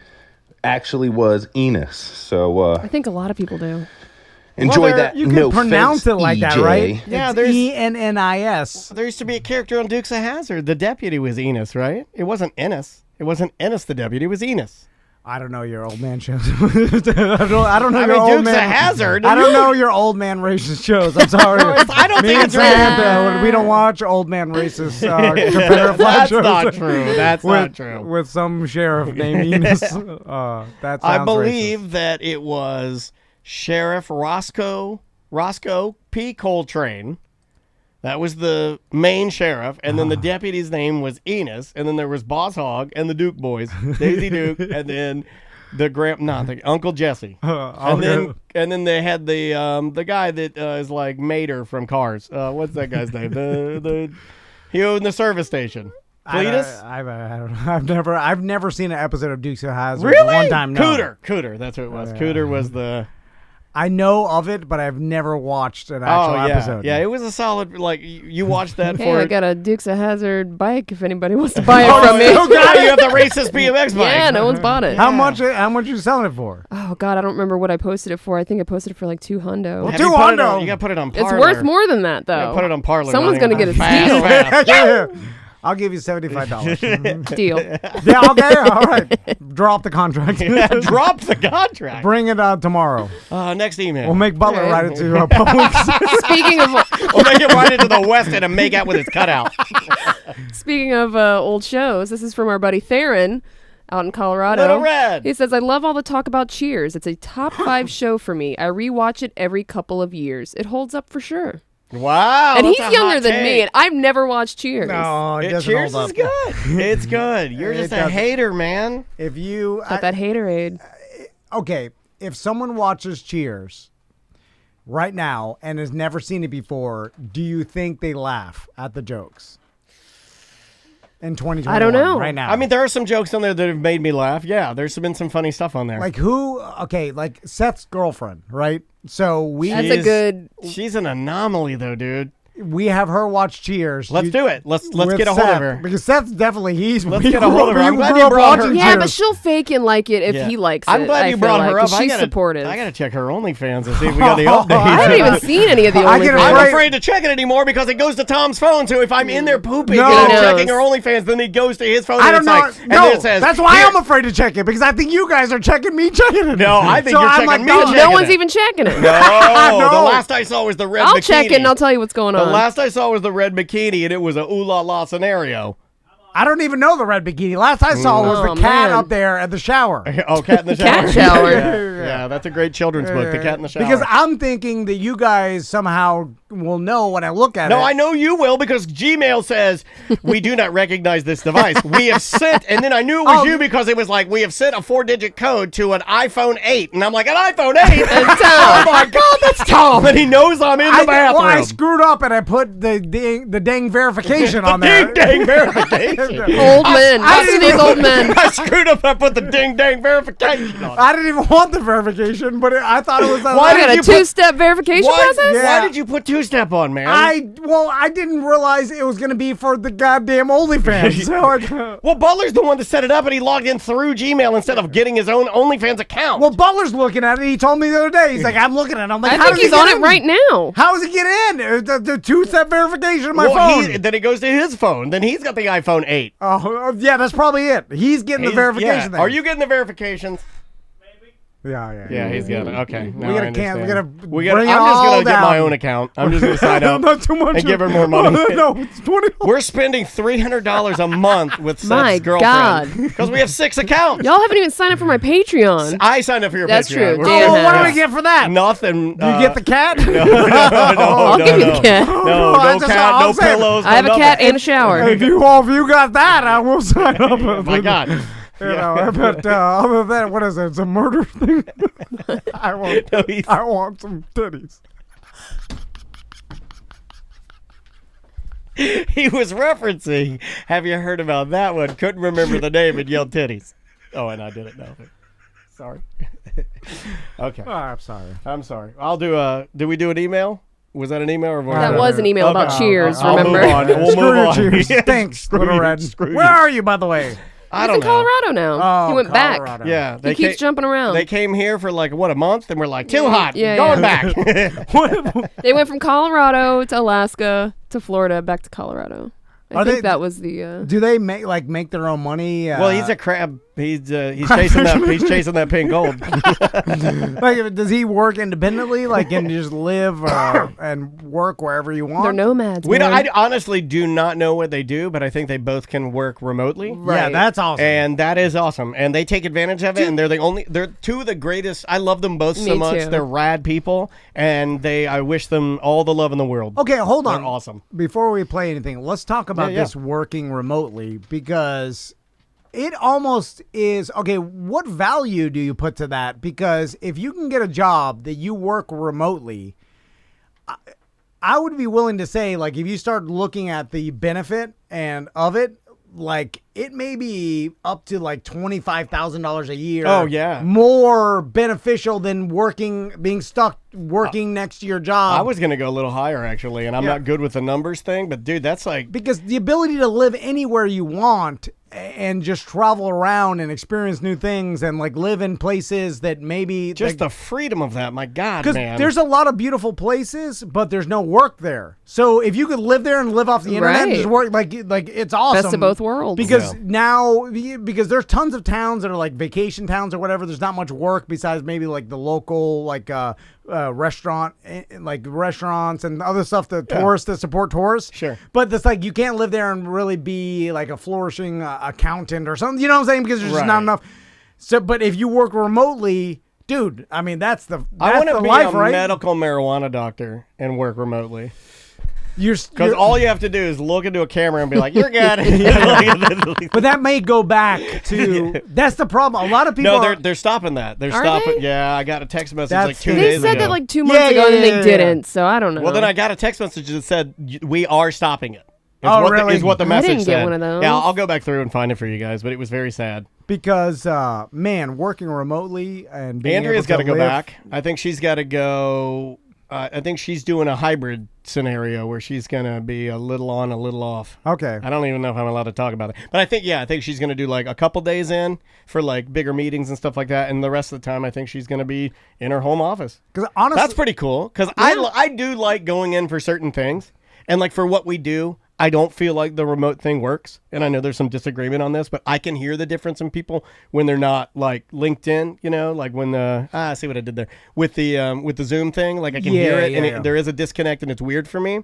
actually was Enos. So I think a lot of people do. Enjoy that. You can no pronounce offense, it like EJ. that, right? Yeah, it's there's Ennis. There used to be a character on Dukes of Hazzard. The deputy was Enos, right? It wasn't Ennis. It wasn't Ennis the deputy. It was Enos. I don't know your old man shows. I don't know your old Dukes man. of Hazzard. I don't know your old man racist shows. I'm sorry. I don't Me think and it's really. Samantha, we don't watch old man racist Confederate flag That's shows. not true. That's not true. With some sheriff named Enos. That sounds I believe racist. that it was Sheriff Roscoe P. Coltrane, That was the main sheriff, and then the deputy's name was Enos, and then there was Boss Hogg and the Duke boys, Daisy Duke, and then the Uncle Jesse, and then they had the guy that is like Mater from Cars. What's that guy's name? He owned the service station. Cletus? I don't know. I've never seen an episode of Dukes of Hazzard. Really? One time, no. Cooter. That's what it was. Cooter was the. I know of it, but I've never watched an actual episode. Yeah, it was a solid. Like you watched that Hey, for. I got a Dukes of Hazzard bike. If anybody wants to buy it from me. Oh God, you have the racist BMX bike. Yeah, no one's bought it. How much are you selling it for? Oh God, I don't remember what I posted it for. I think I posted it for like $200. Well, Have you put it on- $200. You got to put it on It's Parler. worth more than that though. You gotta put it on Parler. Someone's buddy. gonna get a Fast, steal. fast. I'll give you $75. Deal. Yeah, okay, all right. Drop the contract. Drop the contract. Bring it out tomorrow. Next email. We'll make Butler Okay. write it to Publix. Speaking of We'll make it right into the West and make out with his cutout. Speaking of old shows, this is from our buddy Theron out in Colorado. Little Red. He says, I love all the talk about Cheers. It's a top 5 show for me. I rewatch it every couple of years. It holds up for sure. Wow. And that's he's a younger hot than take. me, and I've never watched Cheers. No, it doesn't Cheers hold is up. good. It's good. You're just It a doesn't. hater, man. If you Got that haterade. okay, if someone watches Cheers right now and has never seen it before, do you think they laugh at the jokes? In 2021, I don't know. right now. I mean, there are some jokes on there that have made me laugh. Yeah, there's been some funny stuff on there. like who? Okay, like Seth's girlfriend, right? So That's a good. She's an anomaly, though, dude. we have her watch Cheers. Let's do it. Let's with get a hold of Seth, her. because Seth's definitely Let's get a hold of her. I'm glad you brought her. Yeah, but she'll fake and like it if Yeah. he likes it. I'm glad I you feel brought like, her up. 'cause She's supportive. I gotta check her OnlyFans and see if we got the updates. I haven't even seen any of the I get OnlyFans. I'm Right. afraid to check it anymore because it goes to Tom's phone. So if I'm in there pooping No. and I'm He knows. checking her OnlyFans, then it goes to his phone. I and don't it's know. like, and No, then it says, that's why "Here." I'm afraid to check it, because I think you guys are checking me checking it. No, I think So you're I'm checking like, me no, checking No one's it. even checking it. No, No. the last I saw was the red I'll bikini. check it and I'll tell you what's going The on. last I saw was the red bikini, and it was a ooh la la scenario. I don't even know the red bikini. Last I saw was Oh, the cat man. up there at the shower. Oh, Cat in the Shower. Cat Shower. Yeah, that's a great children's book, The Cat in the Shower. Because I'm thinking that you guys somehow will know when I look at it. No, I know you will because Gmail says we do not recognize this device. We have sent, and then I knew it was Oh. you because it was like we have sent a 4-digit code to an iPhone 8, and I'm like, an iPhone 8? That's Oh Tom. my God, that's Tom, and he knows I'm in the bathroom. Well, I screwed up and I put the dang verification on there. Ding dang verification. Old men. I Listen to didn't these old men. I screwed up. I put the ding dang verification on. I didn't even want the verification, but I thought it was. Why I did got you a put- 2-step verification process? Yeah. Why did you put 2-step on, man? I didn't realize it was gonna be for the goddamn OnlyFans. Well, Butler's the one that set it up, and he logged in through Gmail instead of getting his own OnlyFans account. well, Butler's looking at it. He told me the other day. He's like, I'm looking at it. I'm like, I how think does he's he on get it in? right now. How does he get in? The 2-step verification on my Well, phone. then it goes to his phone. Then he's got the iPhone 8. Oh, yeah, that's probably it. He's getting the verification thing. Are you getting the verifications? Yeah. Yeah, he's got it. Okay. We gotta understand. we gotta We gotta. bring it I'm just all gonna get my down. own account. I'm just gonna sign up Not too much. and give her more money. No, it's $20. We're spending $300 a month with My Seth's girlfriend God. because we have 6 accounts. Y'all haven't even signed up for my Patreon. I signed up for your That's Patreon. true. We're- Dan Oh, what do has. we get for that? Nothing. Do you get the cat? I'll give you the cat. No, No, no that's just cat, all no I'm saying. pillows. I have no a cat nothing. and a shower. If you got that, I will sign up. My God. You know, but other than that, what is it? It's a murder thing. I want some titties. He was referencing. Have you heard about that one? Couldn't remember the name and yelled titties. Oh, and I did it now. Sorry. Okay. Oh, I'm sorry. I'm sorry. I'll do a. Did we do an email? Was that an email or voice? That was an email about Cheers, I'll remember? move on. We'll Screw move your on. Cheers. Yeah, Thanks, screw Little you, Red. screw Where you. are you, by the way? I He's don't in know. Colorado now. He went Colorado. Yeah, back. He keeps jumping around. They came here for like what, a month, and we're like too hot. Yeah, going yeah. back. They went from Colorado to Alaska to Florida back to Colorado. I Are think they- that was the. Do they make their own money? Well, he's a crab He's chasing that. He's chasing that pink gold. Like, does he work independently? Like, and just live and work wherever you want? They're nomads. I honestly do not know what they do, but I think they both can work remotely. Yeah, that's awesome. And that is awesome. And they take advantage of it. And they're two of the greatest. I love them both so much. Too. They're rad people, and I wish them all the love in the world. Okay, hold on. They're awesome. Before we play anything, let's talk about this working remotely, because it almost is. Okay, what value do you put to that? Because if you can get a job that you work remotely, I would be willing to say, like, if you start looking at the benefit and of it, like, it may be up to like $25,000 a year. Oh, yeah. More beneficial than being stuck working next to your job. I was going to go a little higher, actually, and I'm not good with the numbers thing, but dude, that's like... Because the ability to live anywhere you want and just travel around and experience new things and like live in places that maybe... Just the freedom of that, my God, man. Because there's a lot of beautiful places, but there's no work there. So if you could live there and live off the internet and just work, like it's awesome. Best of both worlds. Because because there's tons of towns that are like vacation towns or whatever. There's not much work besides maybe like the local restaurants and other stuff that support tourists. Sure. But it's like you can't live there and really be like a flourishing accountant or something. You know what I'm saying? Because there's just not enough. So, but if you work remotely, dude, I mean that's the I want to be life, a right? medical marijuana doctor and work remotely. Because all you have to do is look into a camera and be like, "You're good." But that may go back to that's the problem. A lot of people. No, they're stopping that. They're Are stopping. they? Yeah, I got a text message That's- like 2 They days ago. They said that like 2 months ago, and they didn't. So I don't know. Well, then I got a text message that said we are stopping it. Really? Is what the I message didn't said. get one of those. Yeah, I'll go back through and find it for you guys, but it was very sad. Because man, working remotely and being Andrea's got to go back. I think she's got to go. I think she's doing a hybrid scenario where she's going to be a little on, a little off. Okay. I don't even know if I'm allowed to talk about it. But I think she's going to do like a couple days in for like bigger meetings and stuff like that. And the rest of the time, I think she's going to be in her home office. Because honestly, That's pretty cool. Because I do like going in for certain things. And like for what we do, I don't feel like the remote thing works. And I know there's some disagreement on this, but I can hear the difference in people when they're not like LinkedIn, you know, like when I see what I did there with the Zoom thing. Like I can hear it and there is a disconnect and it's weird for me,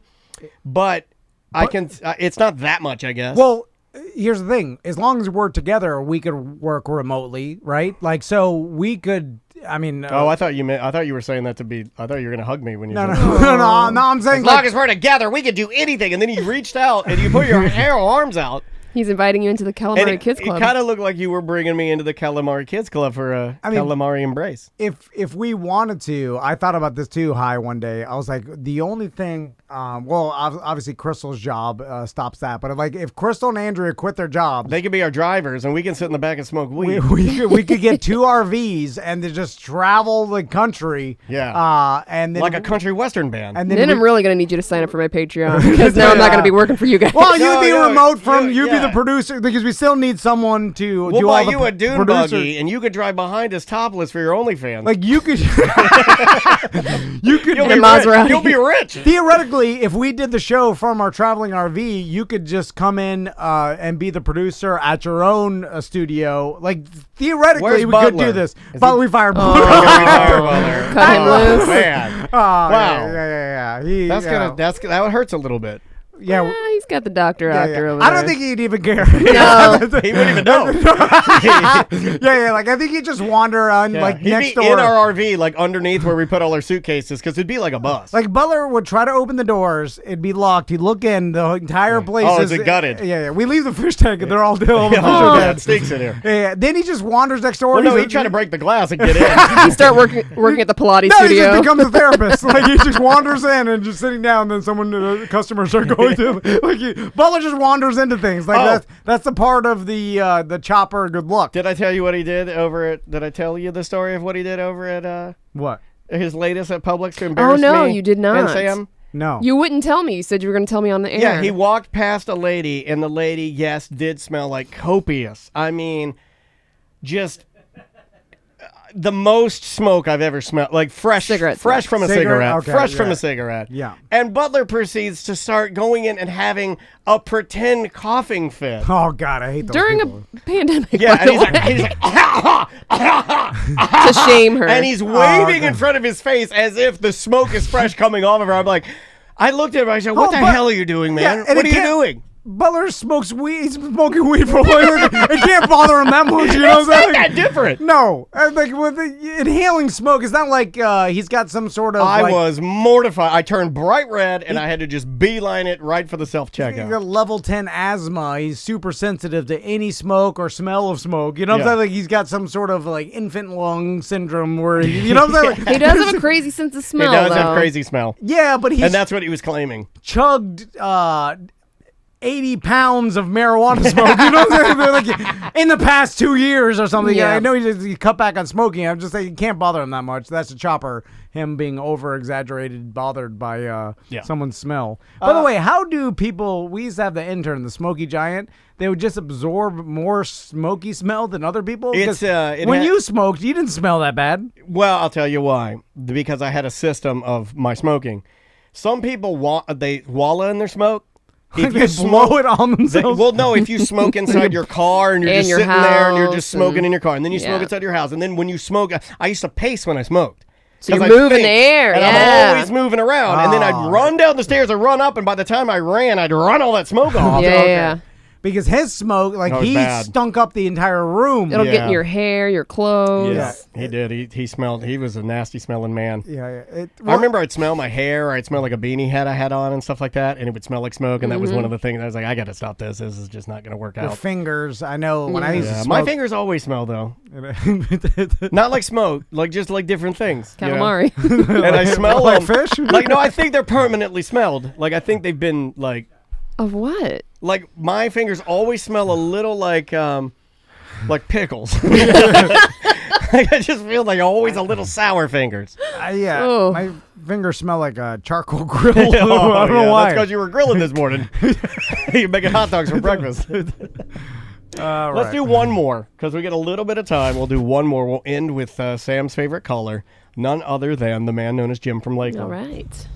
but I can, it's not that much, I guess. well, here's the thing. As long as we're together, we could work remotely, right? Like, so we could, I mean. I thought you were saying that I thought you were going to hug me when you No, said no, that. no, I'm saying. As long as we're together, we could do anything. And then you reached out and you put your arms out. He's inviting you into the Calamari Kids Club. It kind of looked like you were bringing me into the Calamari Kids Club for a calamari embrace. If we wanted to, I thought about this too, one day. I was like, the only thing, obviously Crystal's job stops that. But if Crystal and Andrea quit their jobs, they could be our drivers and we can sit in the back and smoke weed. we could get 2 RVs and to just travel the country. Yeah. And then like a country western band. And then I'm really going to need you to sign up for my Patreon because now I'm not going to be working for you guys. Well, you'd be remote from, you'd be the producer because we still need someone to we'll do buy all the you a dune producers. buggy and you could drive behind us topless for your OnlyFans. Like you could, You'll be rich. Theoretically, if we did the show from our traveling RV, you could just come in and be the producer at your own studio. Like theoretically, Where's we Butler? could do this. Is But he- we fired Oh, Butler. Cut him loose. Man. Wow. Wow. Yeah. That hurts a little bit. Yeah. He's got the doctor actor over I there. don't think he'd even care. No. He wouldn't even know. Like I think he'd just wander on like He'd next be door. in our RV, like underneath where we put all our suitcases, because it'd be like a bus. Like Butler would try to open the doors, it'd be locked. He'd look in, the entire place. Oh, is it gutted? Yeah. We leave the fish tank, and they're all still. Oh, yeah, it stinks in here. Yeah. Then he just wanders next door. Well, no, He's he'd try to break the glass and get in. You start working at the Pilates No, he studio. just becomes a therapist. Like he just wanders in and just sitting down. And then customers are going to Butler just wanders into things. Like that's the part of the chopper. Good luck. Did I tell you what he did over at? Did I tell you the story of what he did over at? What? His latest at Publix to embarrass me? Oh no, you did not. And Sam? No. You wouldn't tell me. You said you were going to tell me on the air. Yeah, he walked past a lady, and the lady, yes, did smell like copious. I mean, just the most smoke I've ever smelled, like fresh from a cigarette, okay, fresh from a cigarette. Yeah. And Butler proceeds to start going in and having a pretend coughing fit. Oh God, I hate those During people. a pandemic. Yeah, by and the he's way, like to shame her. and he's waving in front of his face as if the smoke is fresh coming off of her. I'm like, I looked at him. I said, "What the hell are you doing, man? Yeah, and what are it you can't- doing?" Butler smokes weed. He's smoking weed for it can't bother him that much. You know It's what I'm not saying? that different. No, like with the inhaling smoke, it's not like he's got some sort of. I was mortified. I turned bright red, and I had to just beeline it right for the self He's checkout. got level 10 asthma. He's super sensitive to any smoke or smell of smoke. You know what I'm saying? Like he's got some sort of like infant lung syndrome where you know what I'm saying? Like, he does have a crazy sense of He smell. does though. have crazy smell, yeah, but he's and that's what he was claiming. chugged 80 pounds of marijuana smoke. You know what I'm saying? They're like in the past 2 years or something. Yeah. I know he cut back on smoking. I'm just saying you can't bother him that much. That's a chopper. Him being over exaggerated, bothered by someone's smell. By the way, how do people? We used to have the intern, the Smoky Giant. They would just absorb more smoky smell than other people. It's, When you smoked, you didn't smell that bad. Well, I'll tell you why. Because I had a system of my smoking. Some people they wallow in their smoke. If they blow it on themselves. If you smoke inside your car and you're In just your sitting there and you're just house smoking and- in your car, and then you smoke yeah. inside your house, and then when you smoke, I used to pace when I smoked. So you're 'Cause I'd moving think, the air, and yeah. I'm always moving around, and then I'd run down the stairs and run up, and by the time I ran, I'd run all that smoke off. Yeah. Because his smoke, like That was he bad. stunk up the entire room. It'll get Yeah. in your hair, your clothes. Yeah, he did. He smelled. He was a nasty smelling man. Yeah. I remember I'd smell my hair, or I'd smell like a beanie hat I had on and stuff like that, and it would smell like smoke, and that was one of the things I was like, I got to stop this. This is just not going to work Your out. fingers. I know when I used to Yeah, smoke. my fingers always smell though. Not like smoke, like just like different things. you know? Calamari. And I smell like them. fish? Like no, I think they're permanently smelled. Like I think they've been Of what? like my fingers always smell a little like pickles. Like I just feel like always a little sour fingers. Yeah, Oh. my fingers smell like a charcoal grill. Oh, I don't know yeah, why. That's because you were grilling this morning. You're making hot dogs for breakfast. Let's do one more because we get a little bit of time. We'll do one more. We'll end with Sam's favorite color, none other than the man known as Jim from Lakeland. All right.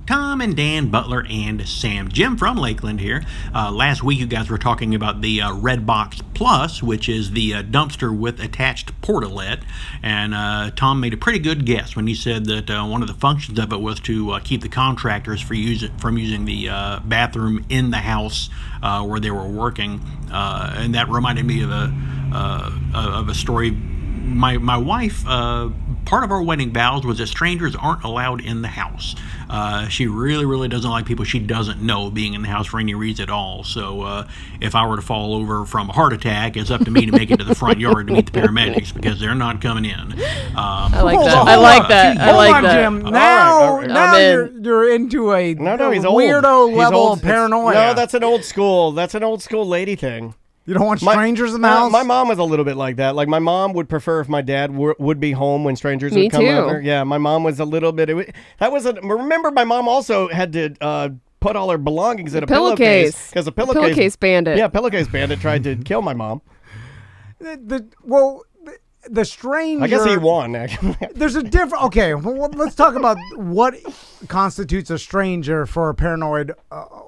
Tom and Dan, Butler, and Sam. Jim from Lakeland here. Last week you guys were talking about the Red Box Plus, which is the dumpster with attached portalet. And Tom made a pretty good guess when he said that one of the functions of it was to keep the contractors from using the bathroom in the house where they were working. And that reminded me of a story. My wife, part of our wedding vows was that strangers aren't allowed in the house. She really doesn't like people she doesn't know being in the house for any reason at all. So if I were to fall over from a heart attack, it's up to me to make it to the front yard to meet the paramedics because they're not coming in. I like Hold that. on, I hold like on. that. I Hold like on, that. Jim. All Now, right. now I'm in. you're into a No, he's old. weirdo He's level old. of paranoia. No, that's an old school. That's an old school lady thing. You don't want strangers in the house? My mom was a little bit like that. Like my mom would prefer if my dad would be home when strangers Me would come too. over. Yeah, my mom was a little bit. Remember, my mom also had to put all her belongings in a pillowcase because a Pillowcase bandit. Yeah, pillowcase bandit tried to kill my mom. The stranger. I guess he won. Actually, There's a different. Okay, well, let's talk about what constitutes a stranger for a paranoid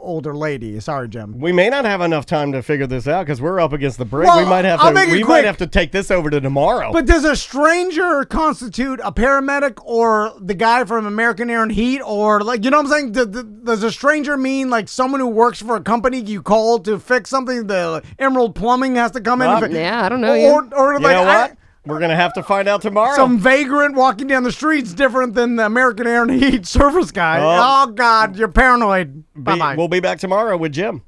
older lady. Sorry, Jim. we may not have enough time to figure this out because we're up against the break. Well, we might have I'll to. make it We quick. might have to take this over to tomorrow. But does a stranger constitute a paramedic or the guy from American Air and Heat or like you know what I'm saying? Does a stranger mean like someone who works for a company you call to fix something? The Emerald Plumbing has to come in. And Yeah, I don't know. Or you like know what? We're gonna have to find out tomorrow. some vagrant walking down the streets different than the American Air and Heat service guy. Oh. Oh God, you're paranoid. Bye bye. We'll be back tomorrow with Jim.